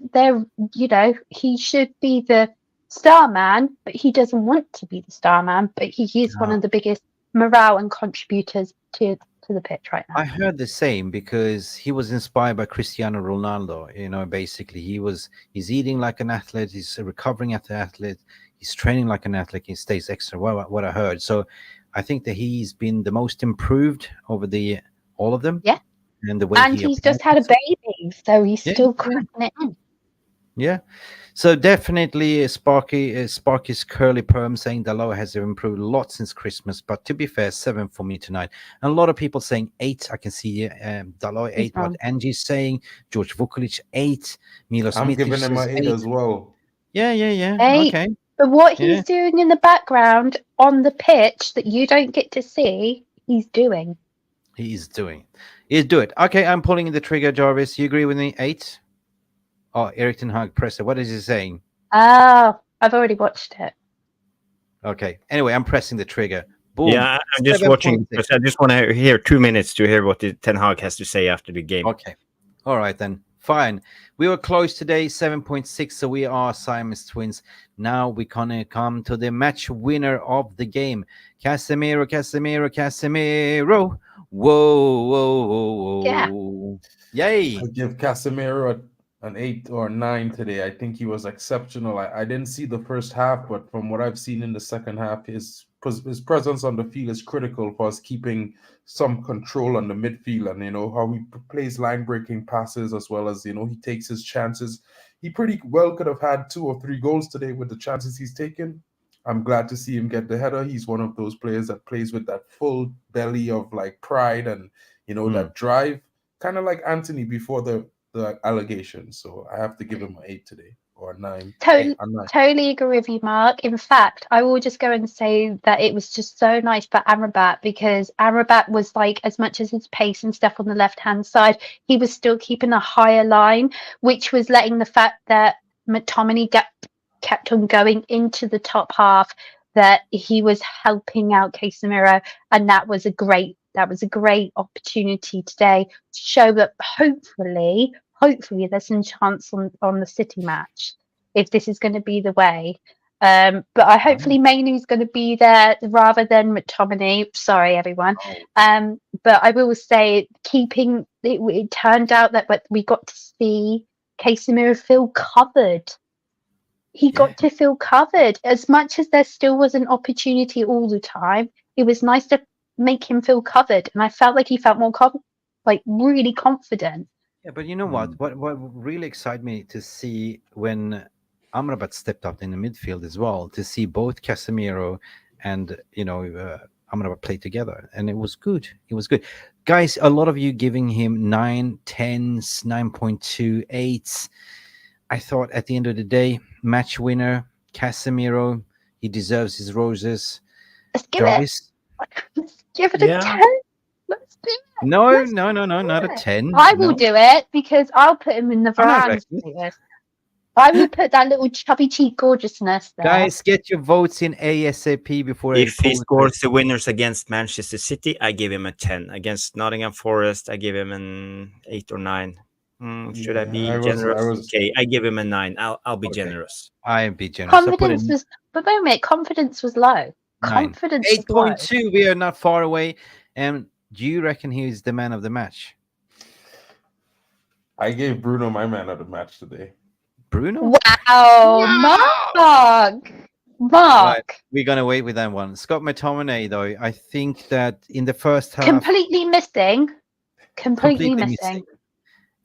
[SPEAKER 2] he should be the star man, but he doesn't want to be the star man. But he is one of the biggest morale and contributors to the pitch right now.
[SPEAKER 1] I heard the same because he was inspired by Cristiano Ronaldo. You know, basically, he's eating like an athlete, he's recovering as an athlete, he's training like an athlete, he stays extra. What I heard. So I think that he's been the most improved over all of them.
[SPEAKER 2] Yeah.
[SPEAKER 1] And the way
[SPEAKER 2] he's just had a baby, so he's still cracking it in.
[SPEAKER 1] Yeah. So definitely Sparky's curly perm saying Dalot has improved a lot since Christmas, but to be fair, 7 for me tonight. And a lot of people saying 8. I can see Dalot 8. What Angie's saying, George Vukovic 8. Milos
[SPEAKER 4] I'm
[SPEAKER 1] Mitic
[SPEAKER 4] giving him
[SPEAKER 1] says
[SPEAKER 4] an 8 as well.
[SPEAKER 1] Yeah.
[SPEAKER 2] 8.
[SPEAKER 1] Okay.
[SPEAKER 2] But what he's doing in the background on the pitch that you don't get to see, he's doing.
[SPEAKER 1] He's doing. He'll do it. Okay, I'm pulling the trigger, Jarvis. You agree with me? 8? Oh, Eric Ten Hag presser. What is he saying?
[SPEAKER 2] Oh, I've already watched it.
[SPEAKER 1] Okay. Anyway, I'm pressing the trigger. Boom.
[SPEAKER 3] Yeah, I'm just watching. I just want to hear 2 minutes to hear what the Ten Hag has to say after the game.
[SPEAKER 1] Okay. All right, then. Fine. We were close today, 7.6. So we are Siamese twins. Now we're going to come to the match winner of the game. Casemiro. Whoa.
[SPEAKER 2] Yeah.
[SPEAKER 1] Yay.
[SPEAKER 4] I give Casemiro an 8 or 9 today. I think he was exceptional. I didn't see the first half, but from what I've seen in the second half, his presence on the field is critical for us keeping some control on the midfield, and how he plays line breaking passes, as well as he takes his chances. He pretty well could have had 2 or 3 goals today with the chances he's taken. I'm glad to see him get the header. He's one of those players that plays with that full belly of like pride and that drive, kind of like Anthony before the allegations. So I have to give him an 8 today, or a 9.
[SPEAKER 2] Totally agree with you, Mark. In fact, I will just go and say that it was just so nice for Amrabat, because Amrabat was like, as much as his pace and stuff on the left-hand side, he was still keeping a higher line, which was letting the fact that McTominay kept on going into the top half, that he was helping out Casemiro, and that was a great opportunity today to show that hopefully there's some chance on the City match, if this is going to be the way. But hopefully Mainoo's going to be there rather than McTominay. Sorry, everyone. But I will say, it turned out that we got to see Casemiro feel covered he
[SPEAKER 1] Yeah.
[SPEAKER 2] got to feel covered. As much as there still was an opportunity all the time, it was nice to make him feel covered, and I felt like he felt more really confident.
[SPEAKER 1] Yeah, but you know what?
[SPEAKER 4] Mm.
[SPEAKER 1] What really excited me to see when Amrabat stepped up in the midfield as well, to see both Casemiro and Amrabat play together, and it was good. It was good, guys. A lot of you giving him 9, 10s, 9.2, 8s. I thought at the end of the day, match winner Casemiro. He deserves his roses.
[SPEAKER 2] Let's give it.
[SPEAKER 1] Jarvis.
[SPEAKER 2] Let's give it a
[SPEAKER 3] Yeah.
[SPEAKER 2] 10. Let's do it.
[SPEAKER 1] No,
[SPEAKER 2] Let's
[SPEAKER 1] no, no, no, not a
[SPEAKER 2] do it.
[SPEAKER 1] 10.
[SPEAKER 2] I will
[SPEAKER 1] No,
[SPEAKER 2] do it because I'll put him in the
[SPEAKER 1] I'm not
[SPEAKER 2] Varane
[SPEAKER 1] reckless.
[SPEAKER 2] status. I will put that little chubby cheek gorgeousness there.
[SPEAKER 1] Guys, get your votes in ASAP before I
[SPEAKER 3] If he
[SPEAKER 1] pull the
[SPEAKER 3] scores the winners against Manchester City, I give him a 10. Against Nottingham Forest, I give him an 8 or 9. Should I
[SPEAKER 4] Yeah,
[SPEAKER 3] be
[SPEAKER 4] I
[SPEAKER 3] generous?
[SPEAKER 4] was.
[SPEAKER 3] Okay, I give him a 9. I'll be
[SPEAKER 1] Okay.
[SPEAKER 3] generous.
[SPEAKER 1] I'll be generous. I put
[SPEAKER 2] Confidence
[SPEAKER 1] in
[SPEAKER 2] was, but wait a minute, confidence was low.
[SPEAKER 1] 9.
[SPEAKER 2] Confidence was low.
[SPEAKER 1] 8.2. We are not far away. And do you reckon he's the man of the match?
[SPEAKER 4] I gave Bruno my man of the match today.
[SPEAKER 1] Bruno?
[SPEAKER 2] Wow, Mark.
[SPEAKER 1] Right. We're going to wait with that one. Scott McTominay, though, I think that in the first half,
[SPEAKER 2] Completely missing. Completely
[SPEAKER 1] completely
[SPEAKER 2] missing.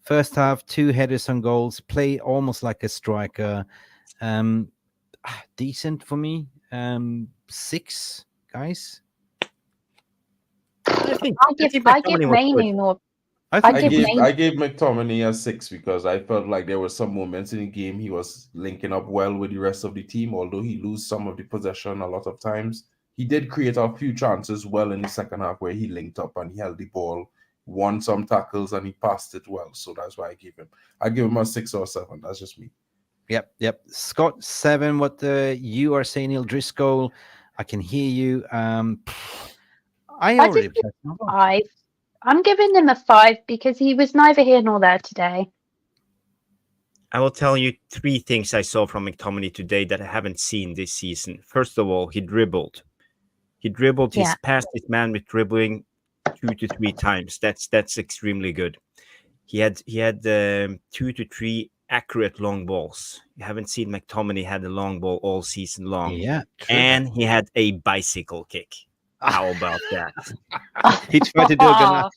[SPEAKER 1] First half, 2 headers on goals, play almost like a striker. Decent for me. 6, guys.
[SPEAKER 3] I think
[SPEAKER 2] I give
[SPEAKER 3] McTominay was good.
[SPEAKER 2] Mainoo more.
[SPEAKER 1] I
[SPEAKER 2] I
[SPEAKER 1] think
[SPEAKER 4] I
[SPEAKER 2] give
[SPEAKER 4] gave
[SPEAKER 2] Main-
[SPEAKER 4] I gave McTominay a 6 because I felt like there was some moments in the game he was linking up well with the rest of the team. Although he lose some of the possession a lot of times, he did create a few chances well in the second half where he linked up and he held the ball, won some tackles, and he passed it well. So that's why I give him a 6 or 7. That's just me.
[SPEAKER 1] Yep. Scott 7. What you are saying, Neil Driscoll? I can hear you. I
[SPEAKER 2] I
[SPEAKER 1] already
[SPEAKER 2] just give
[SPEAKER 1] pressed my vote.
[SPEAKER 2] 5. I'm giving him a 5 because he was neither here nor there today.
[SPEAKER 3] I will tell you 3 things I saw from McTominay today that I haven't seen this season. First of all, he dribbled. He dribbled. He's
[SPEAKER 2] Yeah.
[SPEAKER 3] passed his man with dribbling 2 to 3 times. That's extremely good. He had 2 to 3 accurate long balls. You haven't seen McTominay had a long ball all season long.
[SPEAKER 1] Yeah, true.
[SPEAKER 3] And he had a bicycle kick. How about that?
[SPEAKER 1] He tried to do a Ghana.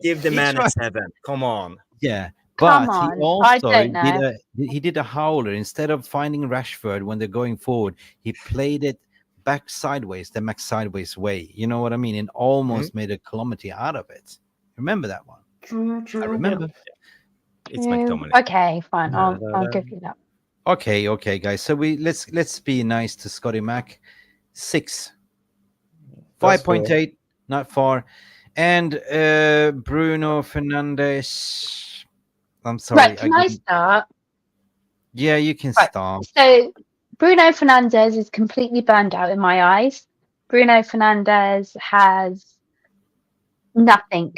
[SPEAKER 3] Give the
[SPEAKER 1] He
[SPEAKER 3] man a
[SPEAKER 1] tried-
[SPEAKER 3] 7. Come on.
[SPEAKER 1] Yeah,
[SPEAKER 2] Come
[SPEAKER 1] but he
[SPEAKER 2] on, I
[SPEAKER 1] also
[SPEAKER 2] don't know.
[SPEAKER 1] did a howler. Instead of finding Rashford when they're going forward, he played it back sideways, the Max sideways way. You know what I mean? And almost made a kilometer out of it. Remember that one?
[SPEAKER 4] True.
[SPEAKER 1] I remember.
[SPEAKER 3] It's
[SPEAKER 2] True.
[SPEAKER 3] McTominay.
[SPEAKER 2] Okay, fine. I'll give you that.
[SPEAKER 1] Okay, guys. So let's be nice to Scotty Mac. 6.
[SPEAKER 4] That's fair.
[SPEAKER 1] 5.8, not far. And Bruno Fernandes. I'm sorry.
[SPEAKER 2] Right, can I start?
[SPEAKER 1] Yeah, you can
[SPEAKER 2] Right.
[SPEAKER 1] start.
[SPEAKER 2] So Bruno Fernandes is completely burned out in my eyes. Bruno Fernandes has nothing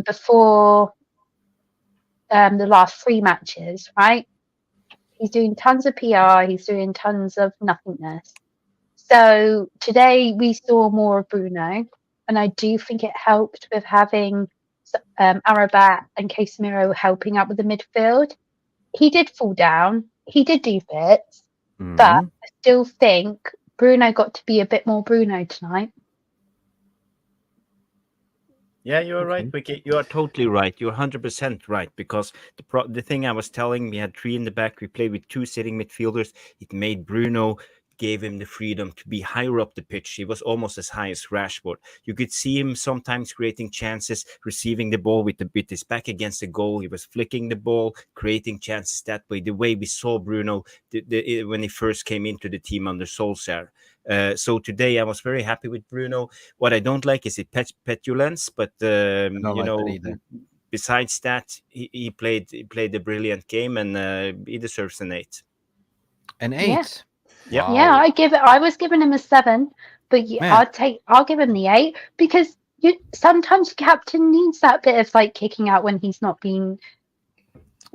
[SPEAKER 2] before the last 3 matches, right? He's doing tons of PR, he's doing tons of nothingness. So today we saw more of Bruno, and I do think it helped with having Arabat and Casemiro helping out with the midfield. He did fall down, he did do bits, but
[SPEAKER 1] Mhm.
[SPEAKER 2] I still think Bruno got to be a bit more Bruno tonight.
[SPEAKER 3] Yeah, you're right, Vicky. You are totally right. You're 100% right, because the thing I was telling, we had 3 in the back. We played with 2 sitting midfielders. It made Bruno, gave him the freedom to be higher up the pitch. He was almost as high as Rashford. You could see him sometimes creating chances, receiving the ball with his back against the goal. He was flicking the ball, creating chances that way. The way we saw Bruno when he first came into the team under Solskjaer. So today I was very happy with Bruno. What I don't like is his petulance, but
[SPEAKER 1] don't like that either.
[SPEAKER 3] besides that, he played a brilliant game, and he deserves an 8.
[SPEAKER 1] An 8.
[SPEAKER 2] Yeah.
[SPEAKER 3] Yep.
[SPEAKER 1] Wow.
[SPEAKER 2] Yeah, I was giving him a 7, but
[SPEAKER 1] Man.
[SPEAKER 2] I'll give him the 8 because sometimes the captain needs that bit of like kicking out when he's not being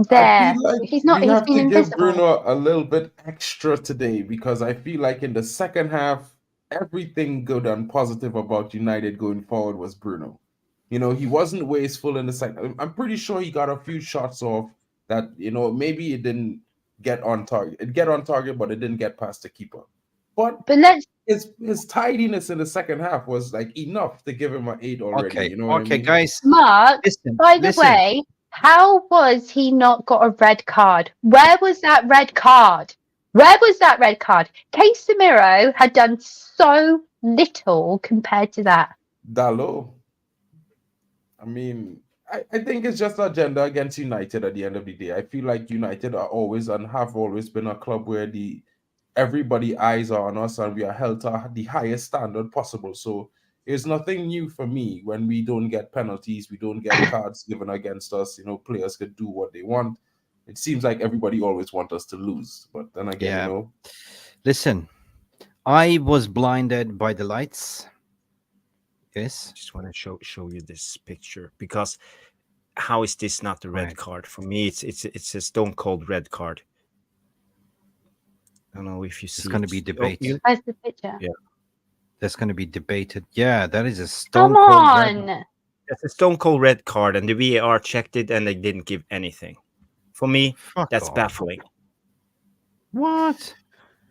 [SPEAKER 2] there.
[SPEAKER 4] I feel like
[SPEAKER 2] He's
[SPEAKER 4] we
[SPEAKER 2] been
[SPEAKER 4] have to give
[SPEAKER 2] invisible.
[SPEAKER 4] Bruno a little bit extra today because I feel like in the second half, everything good and positive about United going forward was Bruno. You know, he wasn't wasteful in the second. I'm pretty sure he got a few shots off that, maybe it didn't get on target. It get on target, but it didn't get past the keeper. But
[SPEAKER 2] let's
[SPEAKER 4] his tidiness in the second half was like enough to give him an 8 already.
[SPEAKER 1] Okay,
[SPEAKER 4] You know what I
[SPEAKER 1] okay,
[SPEAKER 4] mean?
[SPEAKER 1] guys.
[SPEAKER 2] Mark.
[SPEAKER 1] Listen,
[SPEAKER 2] By the
[SPEAKER 1] listen.
[SPEAKER 2] way, how was he not got a red card? Where was that red card? Where was that red card? Casemiro had done so little compared to that.
[SPEAKER 4] Dalo. I mean, I think it's just agenda against United at the end of the day. I feel like United are always and have always been a club where everybody eyes are on us and we are held to the highest standard possible. So it's nothing new for me when we don't get penalties, we don't get cards given against us. You know, players could do what they want. It seems like everybody always wants us to lose. But then again,
[SPEAKER 1] Yeah.
[SPEAKER 4] you know,
[SPEAKER 1] Listen, I was blinded by the lights. Yes.
[SPEAKER 3] Just want to show you this picture, because how is this not a red
[SPEAKER 1] Right.
[SPEAKER 3] card? For me, it's a stone cold red card. I don't know if you see.
[SPEAKER 1] It's going to
[SPEAKER 3] it.
[SPEAKER 1] be
[SPEAKER 3] Oh,
[SPEAKER 1] debate.
[SPEAKER 2] Where's the picture?
[SPEAKER 3] Yeah.
[SPEAKER 1] That's going to be debated. Yeah, that is a stone
[SPEAKER 2] Come
[SPEAKER 1] cold red.
[SPEAKER 2] on.
[SPEAKER 3] That's a stone cold red card, and the VAR checked it and they didn't give anything. For me,
[SPEAKER 1] Fuck
[SPEAKER 3] that's
[SPEAKER 1] off.
[SPEAKER 3] baffling.
[SPEAKER 1] What?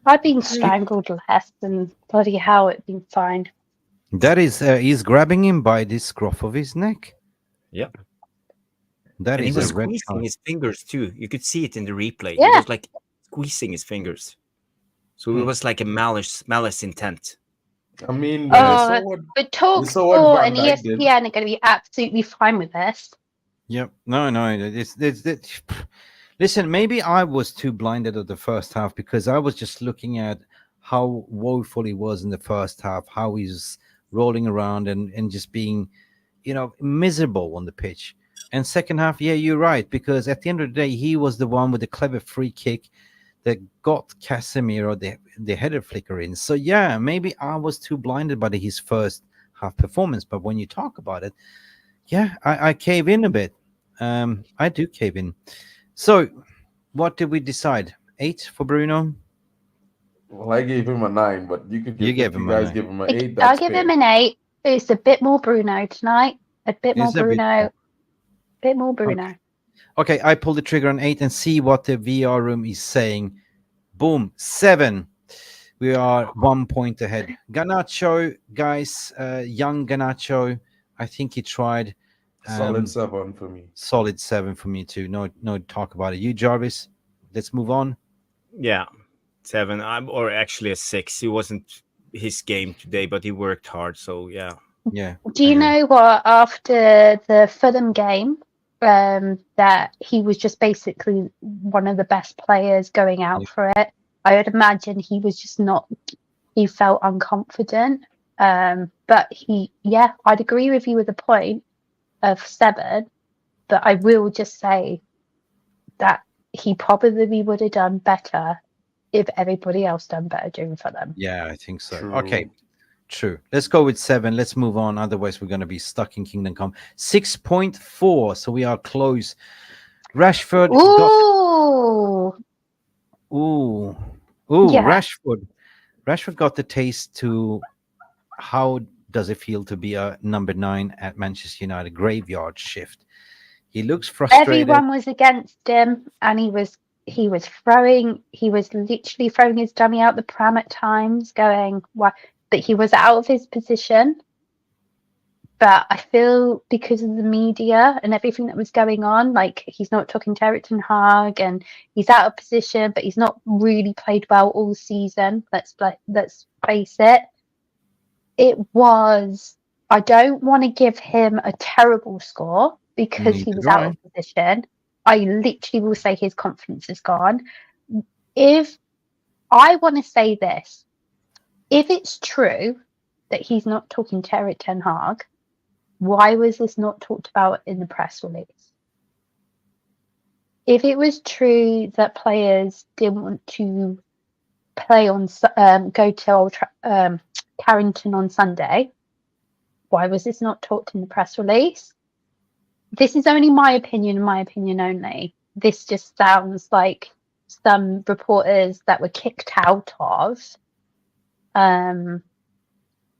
[SPEAKER 2] I've been strangled less than bloody hell. It'd been fine.
[SPEAKER 1] That is, he's grabbing him by the scruff of his neck.
[SPEAKER 3] Yeah.
[SPEAKER 1] That
[SPEAKER 3] And he
[SPEAKER 1] is
[SPEAKER 3] was
[SPEAKER 1] a red
[SPEAKER 3] squeezing
[SPEAKER 1] card.
[SPEAKER 3] his fingers too. You could see it in the replay.
[SPEAKER 2] Yeah.
[SPEAKER 3] He was like squeezing his fingers. So it was like a malice intent.
[SPEAKER 4] I mean,
[SPEAKER 2] But Talk
[SPEAKER 4] saw what
[SPEAKER 2] Sport
[SPEAKER 4] Van
[SPEAKER 2] and
[SPEAKER 4] Dijk did.
[SPEAKER 2] ESPN are going to be absolutely fine with this.
[SPEAKER 1] Yep. No. It's listen, maybe I was too blinded at the first half because I was just looking at how woeful he was in the first half, how he's rolling around and just being, miserable on the pitch. And second half, yeah, you're right, because at the end of the day, he was the one with the clever free kick that got Casemiro the header flicker in. So yeah, maybe I was too blinded by his first half performance. But when you talk about it, yeah, I cave in a bit. I do cave in. So, what did we decide? 8 for Bruno.
[SPEAKER 4] Well, I gave him a 9, but you could
[SPEAKER 1] You
[SPEAKER 4] give
[SPEAKER 1] gave
[SPEAKER 4] if
[SPEAKER 1] him
[SPEAKER 4] you
[SPEAKER 1] a
[SPEAKER 4] guys
[SPEAKER 1] 9.
[SPEAKER 4] give him an 8.
[SPEAKER 2] I'll
[SPEAKER 4] That's
[SPEAKER 2] give
[SPEAKER 4] fair.
[SPEAKER 2] him an 8. It's a bit more Bruno tonight. A bit more
[SPEAKER 1] It's a bit
[SPEAKER 2] Bruno.
[SPEAKER 1] more.
[SPEAKER 2] Bit more Bruno.
[SPEAKER 1] Okay, I pull the trigger on 8 and see what the VR room is saying. Boom, 7. We are 1 point ahead. Garnacho, guys, young Garnacho. I think he tried.
[SPEAKER 4] Solid 7 for me.
[SPEAKER 1] Solid 7 for me too. No talk about it. You, Jarvis, let's move on.
[SPEAKER 3] Yeah, 7. Or actually a 6. It wasn't his game today, but he worked hard. So yeah.
[SPEAKER 1] Yeah.
[SPEAKER 2] Do you know what? After the Fulham game, that he was just basically one of the best players going out for it. I would imagine he was just not. He felt unconfident. But I'd agree with you with the point of 7. But I will just say that he probably would have done better if everybody else done better during Fulham.
[SPEAKER 1] Yeah, I think so.
[SPEAKER 4] True.
[SPEAKER 1] Okay. True. Let's go with 7. Let's move on. Otherwise, we're going to be stuck in Kingdom Come. 6.4. So we are close. Rashford.
[SPEAKER 2] Ooh.
[SPEAKER 1] Yeah. Rashford got the taste to how does it feel to be a number 9 at Manchester United graveyard shift. He looks frustrated.
[SPEAKER 2] Everyone was against him, and he was literally throwing his dummy out the pram at times, going, "Why?" But he was out of his position. But I feel because of the media and everything that was going on, like he's not talking to Erik ten Hag, and he's out of position, but he's not really played well all season. Let's face it. It was. I don't want to give him a terrible score because he was out of position. I literally will say his confidence is gone. If I want to say this, if it's true that he's not talking to Erik ten Hag, why was this not talked about in the press release? If it was true that players didn't want to play go to Carrington on Sunday, why was this not talked in the press release? This is only my opinion and my opinion only. This just sounds like some reporters that were kicked out of, then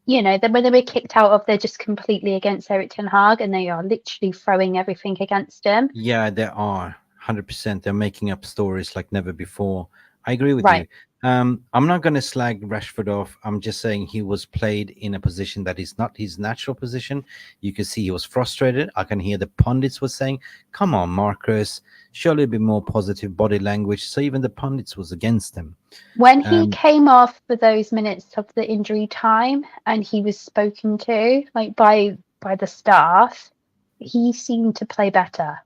[SPEAKER 2] when they were kicked out of, they're just completely against Erik ten Hag and they are literally throwing everything against him.
[SPEAKER 1] Yeah, there are 100%. They're making up stories like never before. I agree with you.
[SPEAKER 2] Right.
[SPEAKER 1] I'm not going to slag Rashford off. I'm just saying he was played in a position that is not his natural position. You can see he was frustrated. I can hear the pundits were saying, "Come on, Marcus, show a little bit more positive body language." So even the pundits was against him.
[SPEAKER 2] When he
[SPEAKER 1] Um,
[SPEAKER 2] came off for those minutes of the injury time and he was spoken to like by the staff, he seemed to play better.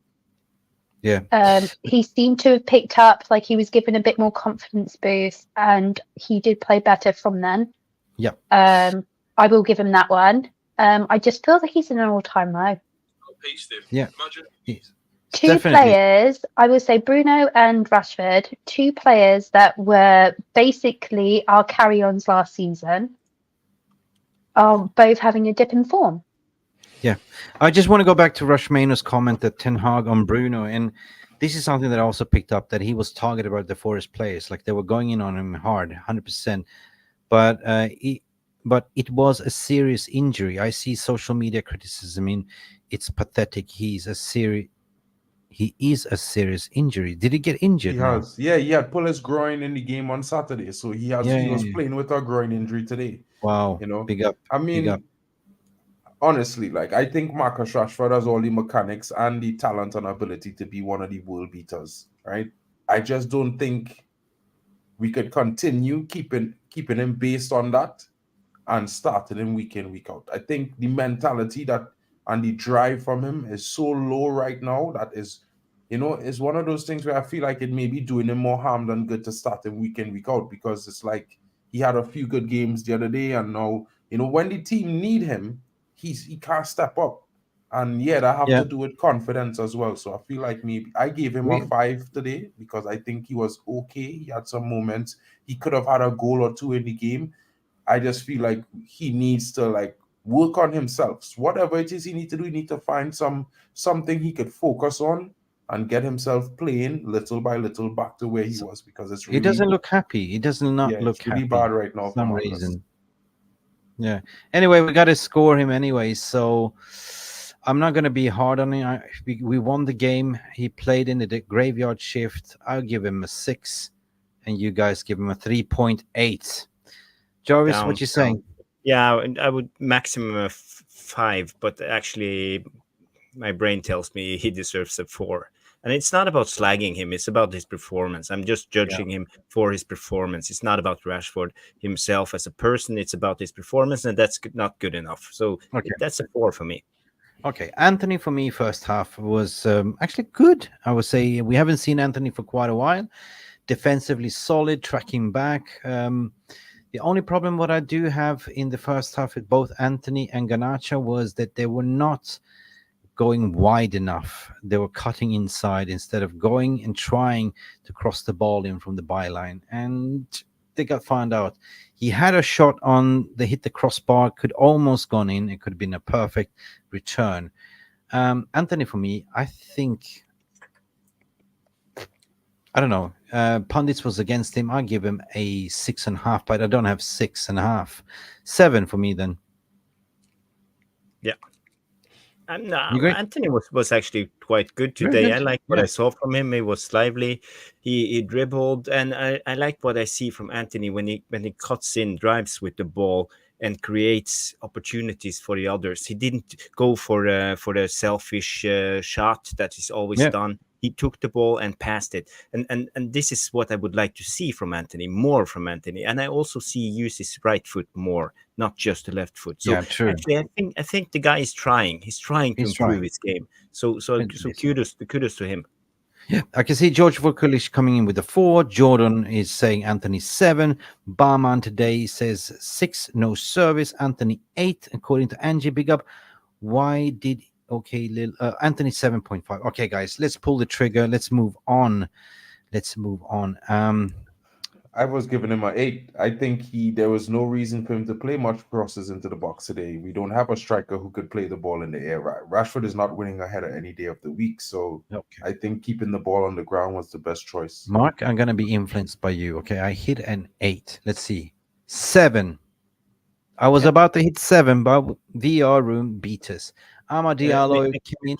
[SPEAKER 1] yeah,
[SPEAKER 2] He seemed to have picked up, like he was given a bit more confidence boost, and he did play better from then.
[SPEAKER 1] yeah,
[SPEAKER 2] I will give him that one. I just feel that he's in an all-time low.
[SPEAKER 1] yeah. He's
[SPEAKER 2] Two
[SPEAKER 1] definitely.
[SPEAKER 2] players, I would say Bruno and Rashford, two players that were basically our carry-ons last season, are both having a dip in form.
[SPEAKER 1] Yeah, I just want to go back to Rushmano's comment that Ten Hag on Bruno, and this is something that I also picked up that he was targeted about the Forest players, like they were going in on him hard, 100%. But but it was a serious injury. I see social media criticism. I mean, it's pathetic. He is a serious injury. Did he get
[SPEAKER 4] He
[SPEAKER 1] injured now?
[SPEAKER 4] has, yeah, he had pull his groin in the game on Saturday, so
[SPEAKER 1] Yeah,
[SPEAKER 4] he
[SPEAKER 1] yeah,
[SPEAKER 4] was
[SPEAKER 1] yeah.
[SPEAKER 4] playing with a groin injury today.
[SPEAKER 1] Wow,
[SPEAKER 4] You know,
[SPEAKER 1] big up,
[SPEAKER 4] I
[SPEAKER 1] big up.
[SPEAKER 4] mean, honestly, like I think Marcus Rashford has all the mechanics and the talent and ability to be one of the world beaters, right? I just don't think we could continue keeping him based on that and starting him week in, week out. I think the mentality that and the drive from him is so low right now that is one of those things where I feel like it may be doing him more harm than good to start him week in, week out, because it's like he had a few good games the other day, and now, when the team need him, he can't step up. And yeah, that have
[SPEAKER 1] Yeah,
[SPEAKER 4] to do with confidence as well. So I feel like maybe I gave him a
[SPEAKER 1] we
[SPEAKER 4] 5 today because I think he was okay. He had some moments. He could have had a goal or two in the game. I just feel like he needs to like work on himself. Whatever it is he needs to do, he need to find something he could focus on and get himself playing little by little back to where he
[SPEAKER 1] so
[SPEAKER 4] was, because it's
[SPEAKER 1] he
[SPEAKER 4] really,
[SPEAKER 1] doesn't look happy. He does not
[SPEAKER 4] yeah,
[SPEAKER 1] look
[SPEAKER 4] it's really bad
[SPEAKER 1] happy
[SPEAKER 4] right
[SPEAKER 1] for
[SPEAKER 4] now for
[SPEAKER 1] some
[SPEAKER 4] Marcus.
[SPEAKER 1] reason. Yeah. Anyway, we got to score him anyway, so I'm not going to be hard on him. We won the game. He played in the graveyard shift. I'll give him a 6, and you guys give him a 3.8. Jarvis,
[SPEAKER 3] Down,
[SPEAKER 1] what you
[SPEAKER 3] down.
[SPEAKER 1] saying?
[SPEAKER 3] Yeah, and I would maximum a 5, but actually, my brain tells me he deserves a 4. And it's not about slagging him; it's about his performance. I'm just
[SPEAKER 1] Yeah.
[SPEAKER 3] judging him for his performance. It's not about Rashford himself as a person. It's about his performance, and that's not good enough. So
[SPEAKER 1] Okay.
[SPEAKER 3] that's a 4 for me.
[SPEAKER 1] Okay. Anthony for me, first half was actually good. I would say we haven't seen Anthony for quite a while. Defensively solid, tracking back. The only problem what I do have in the first half with both Anthony and Ganacha was that they were not going wide enough. They were cutting inside instead of going and trying to cross the ball in from the byline. And they got found out. He had a shot on, they hit the crossbar, could almost gone in. It could have been a perfect return. Anthony, for me, I think, I don't know. Pundits was against him. I give him a 6.5, but I don't have 6.5. 7 for me then.
[SPEAKER 3] Yeah. And
[SPEAKER 1] You agree?
[SPEAKER 3] Anthony was actually quite good
[SPEAKER 1] Very
[SPEAKER 3] today.
[SPEAKER 1] good.
[SPEAKER 3] I liked what
[SPEAKER 1] Yeah.
[SPEAKER 3] I saw from him. He was lively. He dribbled, and I like what I see from Anthony when he cuts in, drives with the ball, and creates opportunities for the others. He didn't go for the selfish shot that is always
[SPEAKER 1] Yeah.
[SPEAKER 3] done. He took the ball and passed it, and this is what I would like to see from Anthony, more from Anthony. And I also see he use his right foot more, not just the left foot. So
[SPEAKER 1] Yeah, true.
[SPEAKER 3] actually, I think the guy is trying. He's trying to
[SPEAKER 1] He's
[SPEAKER 3] improve
[SPEAKER 1] trying.
[SPEAKER 3] his game. So kudos to him.
[SPEAKER 1] Yeah, I can see George Vukulic coming in with a 4. Jordan is saying Anthony 7. Barman today says 6, no service. Anthony 8, according to Angie. Big up. Why did Anthony 7.5? Okay, guys, let's pull the trigger. Let's move on.
[SPEAKER 4] I was giving him an 8. I think there was no reason for him to play much crosses into the box today. We don't have a striker who could play the ball in the air. Rashford is not winning a header any day of the week, so
[SPEAKER 1] Okay,
[SPEAKER 4] I think keeping the ball on the ground was the best choice.
[SPEAKER 1] Mark, I'm gonna be influenced by you. Okay, I hit an 8. Let's see, 7. I was
[SPEAKER 3] Yeah.
[SPEAKER 1] about to hit 7, but VR room beat us. Amad
[SPEAKER 3] Uh,
[SPEAKER 1] Diallo
[SPEAKER 3] Mick,
[SPEAKER 1] came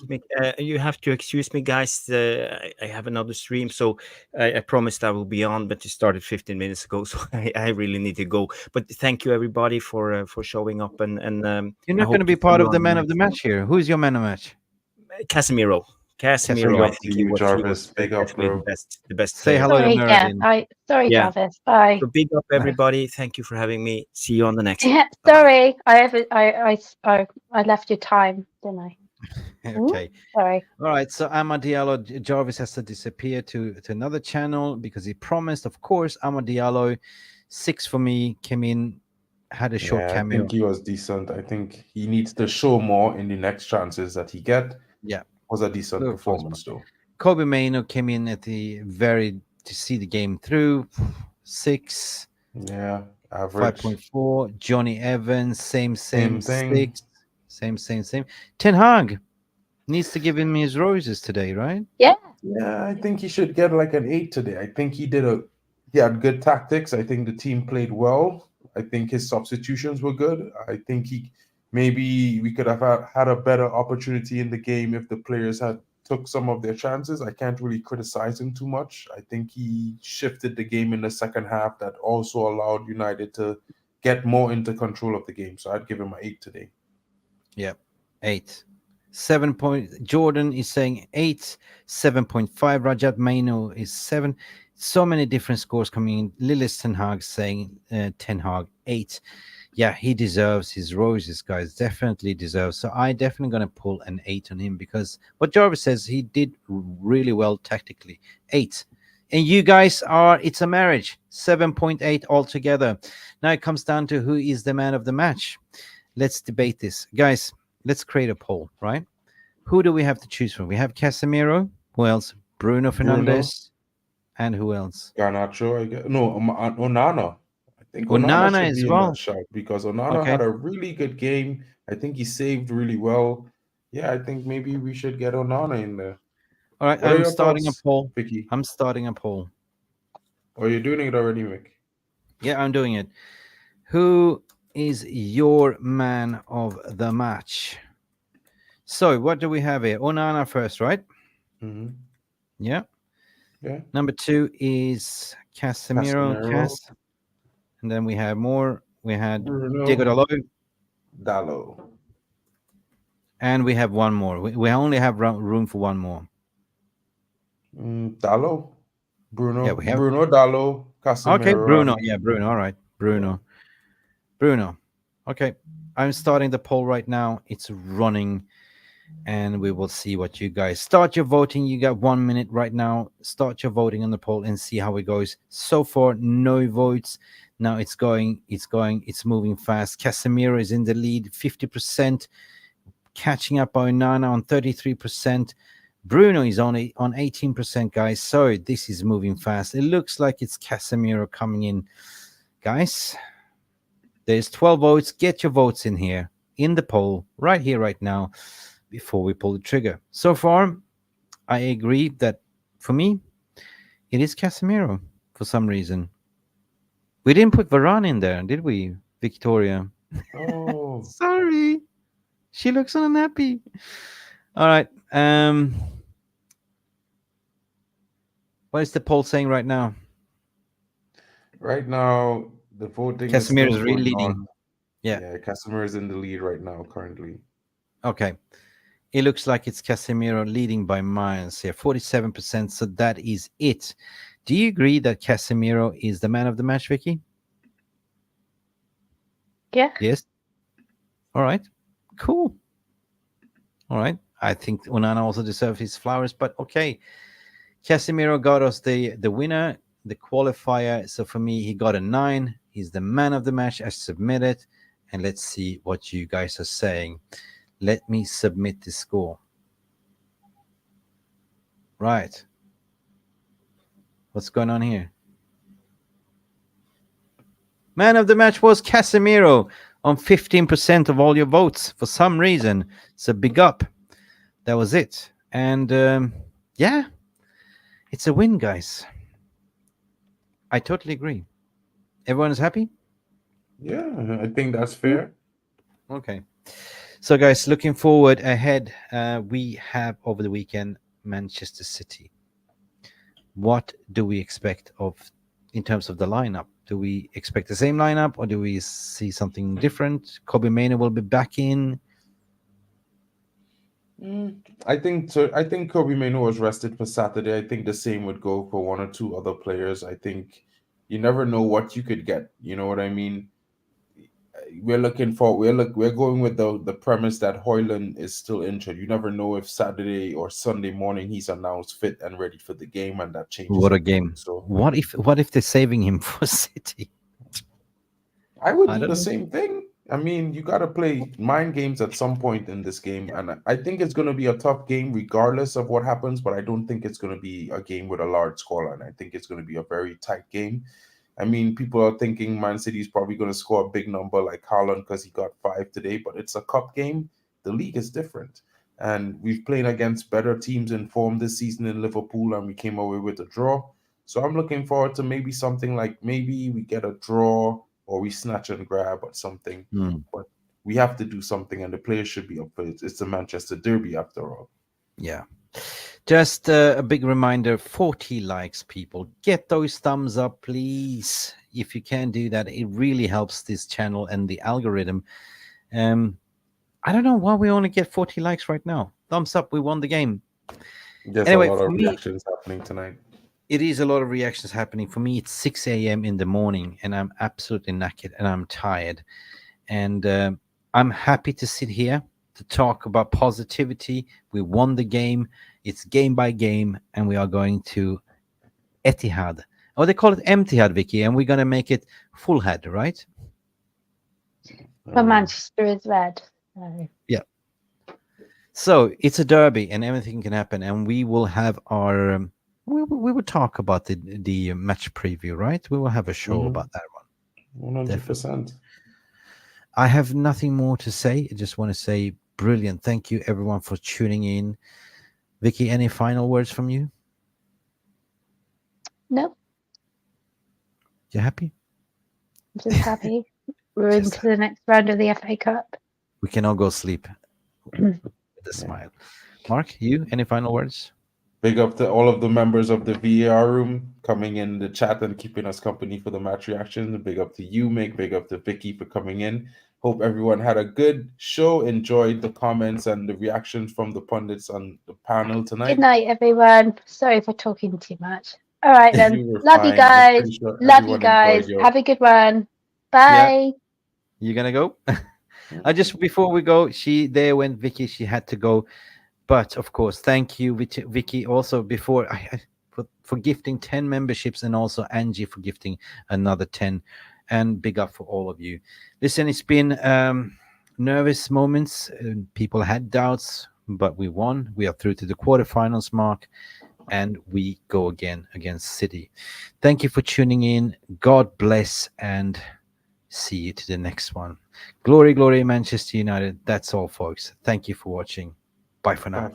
[SPEAKER 1] in.
[SPEAKER 3] you have to excuse me, guys. I have another stream, so I promised I will be on, but it started 15 minutes ago, so I really need to go. But thank you, everybody, for showing up, and
[SPEAKER 1] You're
[SPEAKER 3] I
[SPEAKER 1] not going
[SPEAKER 3] hope
[SPEAKER 1] to
[SPEAKER 3] to
[SPEAKER 1] be
[SPEAKER 3] see
[SPEAKER 1] part
[SPEAKER 3] you
[SPEAKER 1] of the
[SPEAKER 3] on the
[SPEAKER 1] man of the
[SPEAKER 3] next one.
[SPEAKER 1] match here. Who's your man of the match?
[SPEAKER 3] Casemiro.
[SPEAKER 4] Big
[SPEAKER 3] Casemiro, I
[SPEAKER 4] up to
[SPEAKER 3] think
[SPEAKER 4] you,
[SPEAKER 3] he
[SPEAKER 4] Jarvis.
[SPEAKER 3] was
[SPEAKER 4] Big up,
[SPEAKER 3] definitely
[SPEAKER 4] bro.
[SPEAKER 3] the best
[SPEAKER 1] Say
[SPEAKER 3] player.
[SPEAKER 1] hello to
[SPEAKER 2] Sorry, yeah.
[SPEAKER 1] Merlin.
[SPEAKER 2] Sorry,
[SPEAKER 3] Yeah.
[SPEAKER 2] Jarvis. Bye.
[SPEAKER 3] So big up, everybody. Thank you for having me. See you on the next one.
[SPEAKER 2] Yeah,
[SPEAKER 3] Bye-bye.
[SPEAKER 2] sorry. I left you time, didn't I?
[SPEAKER 1] Okay.
[SPEAKER 2] Sorry.
[SPEAKER 1] All right. So Amad Diallo, Jarvis has to disappear to another channel because he promised, of course. Amad Diallo, 6 for me, came in, had a short
[SPEAKER 4] Yeah, I
[SPEAKER 1] cameo.
[SPEAKER 4] think he was decent. I think he needs to show more in the next chances that he get.
[SPEAKER 1] Yeah.
[SPEAKER 4] Was a decent
[SPEAKER 1] Good for us.
[SPEAKER 4] performance though.
[SPEAKER 1] Kobe Maino came in at the very to see the game through. 6,
[SPEAKER 4] Yeah, average.
[SPEAKER 1] 5.4. Johnny Evans, same,
[SPEAKER 4] Same thing.
[SPEAKER 1] 6. Same. Ten Hag needs to give him his roses today, right?
[SPEAKER 2] Yeah.
[SPEAKER 4] Yeah, I think he should get like an 8 today. I think he had good tactics. I think the team played well. I think his substitutions were good. I think he maybe we could have had a better opportunity in the game if the players had took some of their chances. I can't really criticize him too much. I think he shifted the game in the second half that also allowed United to get more into control of the game. So I'd give him an 8 today.
[SPEAKER 1] Yeah, 8. 7 point. Jordan is saying 8. 7.5. Rajat Maino is 7. So many different scores coming in. Lilith Ten Hag saying Ten Hag 8. Yeah, he deserves his roses, guys. Definitely deserves. So I definitely going to pull an 8 on him because what Jarvis says, he did really well tactically. 8. And you guys are, it's a marriage. 7.8 altogether. Now it comes down to who is the man of the match. Let's debate this. Guys, let's create a poll, right? Who do we have to choose from? We have Casemiro. Who else? Bruno
[SPEAKER 4] Bruno,
[SPEAKER 1] Fernandes. And who else?
[SPEAKER 4] Garnacho, I guess. No, Onana. I think Onana
[SPEAKER 1] Onana
[SPEAKER 4] should
[SPEAKER 1] as
[SPEAKER 4] be in that
[SPEAKER 1] well.
[SPEAKER 4] shout because Onana
[SPEAKER 1] Okay.
[SPEAKER 4] had a really good game. I think he saved really well. Yeah, I think maybe we should get Onana in there.
[SPEAKER 1] All right.
[SPEAKER 4] What are
[SPEAKER 1] I'm
[SPEAKER 4] your
[SPEAKER 1] starting a
[SPEAKER 4] thoughts,
[SPEAKER 1] poll.
[SPEAKER 4] Vicky?
[SPEAKER 1] I'm starting a poll.
[SPEAKER 4] Or you're doing it already, Mick?
[SPEAKER 1] Yeah, I'm doing it. Who is your man of the match? So, what do we have here? Onana first, right?
[SPEAKER 4] Mm-hmm.
[SPEAKER 1] Yeah.
[SPEAKER 4] Yeah.
[SPEAKER 1] Number 2 is Casemiro.
[SPEAKER 4] Casemiro,
[SPEAKER 1] And then we have more. We had Diego
[SPEAKER 4] Bruno,
[SPEAKER 1] Dalot.
[SPEAKER 4] Dallo.
[SPEAKER 1] And we have one more. We only have room for one more.
[SPEAKER 4] Dallo,
[SPEAKER 1] Yeah, we have.
[SPEAKER 4] Bruno, Dallo,
[SPEAKER 1] Okay,
[SPEAKER 4] Casemiro,
[SPEAKER 1] Bruno.
[SPEAKER 4] and
[SPEAKER 1] Yeah, Bruno. All right.
[SPEAKER 4] yeah.
[SPEAKER 1] Bruno. Okay. I'm starting the poll right now. It's running and we will see what you guys start your voting. You got 1 minute right now. Start your voting on the poll and see how it goes. So far, no votes. Now it's moving fast. Casemiro is in the lead, 50%, catching up on Nana on 33%. Bruno is only on 18%, guys. So this is moving fast. It looks like it's Casemiro coming in. Guys, there's 12 votes. Get your votes in here, in the poll, right here, right now, before we pull the trigger. So far, I agree that for me, it is Casemiro for some reason. We didn't put Varane in there, did we, Victoria?
[SPEAKER 4] Oh,
[SPEAKER 1] Sorry. She looks unhappy. All right. What is the poll saying right now?
[SPEAKER 4] right now the voting is
[SPEAKER 1] Casemiro
[SPEAKER 4] still
[SPEAKER 1] is really
[SPEAKER 4] going
[SPEAKER 1] leading.
[SPEAKER 4] on.
[SPEAKER 1] Yeah.
[SPEAKER 4] Yeah, Casemiro is in the lead right now currently.
[SPEAKER 1] Okay. It looks like it's Casemiro leading by miles here, 47%. So that is it. Do you agree that Casemiro is the man of the match, Vicky?
[SPEAKER 2] Yeah.
[SPEAKER 1] Yes. All right. Cool. All right. I think Onana also deserves his flowers, but okay. Casemiro got us the winner, the qualifier. So for me, he got a 9. He's the man of the match. I submitted. And let's see what you guys are saying. Let me submit the score. Right. What's going on here? Man of the match was Casemiro on 15% of all your votes for some reason. So big up. That was it. And yeah, it's a win, guys. I totally agree. Everyone is happy?
[SPEAKER 4] Yeah, I think that's fair.
[SPEAKER 1] Okay. So, guys, looking forward ahead, we have over the weekend Manchester City. What do we expect of in terms of the lineup? Do we expect the same lineup, or do we see something different? Kobe Mainoo will be back in.
[SPEAKER 4] I think so. I think Kobe Mainoo was rested for Saturday. I think the same would go for one or two other players. I think you never know what you could get. You know what I mean? We're going with the premise that Hoyland is still injured. You never know if Saturday or Sunday morning he's announced fit and ready for the game, and that changes
[SPEAKER 1] What a
[SPEAKER 4] everything.
[SPEAKER 1] game!
[SPEAKER 4] So
[SPEAKER 1] What if they're saving him for City?
[SPEAKER 4] I would
[SPEAKER 1] I
[SPEAKER 4] do
[SPEAKER 1] don't
[SPEAKER 4] the
[SPEAKER 1] know.
[SPEAKER 4] same thing. I mean, you got to play mind games at some point in this game, and I think it's going to be a tough game regardless of what happens. But I don't think it's going to be a game with a large scoreline. I think it's going to be a very tight game. I mean, people are thinking Man City is probably going to score a big number like Haaland because he got 5 today, but it's a cup game. The league is different. And we've played against better teams in form this season in Liverpool, and we came away with a draw. So I'm looking forward to maybe something like maybe we get a draw or we snatch and grab or something.
[SPEAKER 1] Hmm.
[SPEAKER 4] But we have to do something, and the players should be up for it. It's the Manchester Derby after all.
[SPEAKER 1] Yeah. Just a big reminder, 40 likes, people. Get those thumbs up, please. If you can do that, it really helps this channel and the algorithm. I don't know why we only get 40 likes right now. Thumbs up, we won the game.
[SPEAKER 4] There's
[SPEAKER 1] Anyway,
[SPEAKER 4] a lot
[SPEAKER 1] for
[SPEAKER 4] of
[SPEAKER 1] me,
[SPEAKER 4] reactions happening tonight.
[SPEAKER 1] it is a lot of reactions happening. For me, it's 6 a.m. in the morning, and I'm absolutely knackered and I'm tired. And I'm happy to sit here to talk about positivity. We won the game. It's game by game, and we are going to Etihad. Oh, they call it Emtihad, Vicky, and we're going to make it full head, right?
[SPEAKER 2] But Manchester is red. So.
[SPEAKER 1] Yeah. So it's a derby, and everything can happen. And we will have our, we will talk about the match preview, right? We will have a show about that one.
[SPEAKER 4] 100%.
[SPEAKER 1] I have nothing more to say. I just want to say brilliant. Thank you, everyone, for tuning in. Vicky, any final words from you?
[SPEAKER 2] No,
[SPEAKER 1] You happy?
[SPEAKER 2] I'm just happy. We're
[SPEAKER 1] Just
[SPEAKER 2] into the next round of the FA Cup.
[SPEAKER 1] We can all go sleep with a smile. Mark, you, any final words?
[SPEAKER 4] Big up to all of the members of the VAR room coming in the chat and keeping us company for the match reaction. Big up to you, Mick. Big up to Vicky for coming in. Hope everyone had a good show. Enjoyed the comments and the reactions from the pundits on the panel tonight.
[SPEAKER 2] Good night, everyone. Sorry for talking too much. All right, then.
[SPEAKER 4] You were
[SPEAKER 2] Love
[SPEAKER 4] fine.
[SPEAKER 2] you
[SPEAKER 4] I'm
[SPEAKER 2] guys.
[SPEAKER 4] pretty sure
[SPEAKER 2] Love you
[SPEAKER 4] everyone
[SPEAKER 2] guys.
[SPEAKER 4] enjoyed your-
[SPEAKER 2] Have a good one. Bye.
[SPEAKER 1] You gonna go? I just before we go, there went Vicky. She had to go, but of course, thank you, Vicky. Also, before for gifting 10 memberships, and also Angie for gifting another 10. And big up for all of you. Listen, it's been nervous moments. People had doubts, but we won. We are through to the quarterfinals, Mark, and we go again against City. Thank you for tuning in. God bless, and see you to the next one. Glory, glory, Manchester United. That's all, folks. Thank you for watching. Bye for now.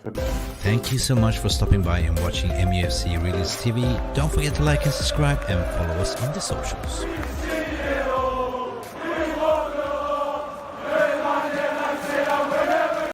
[SPEAKER 1] Thank you so much for stopping by and watching MUFC Realist TV. Don't forget to like and subscribe and follow us on the socials.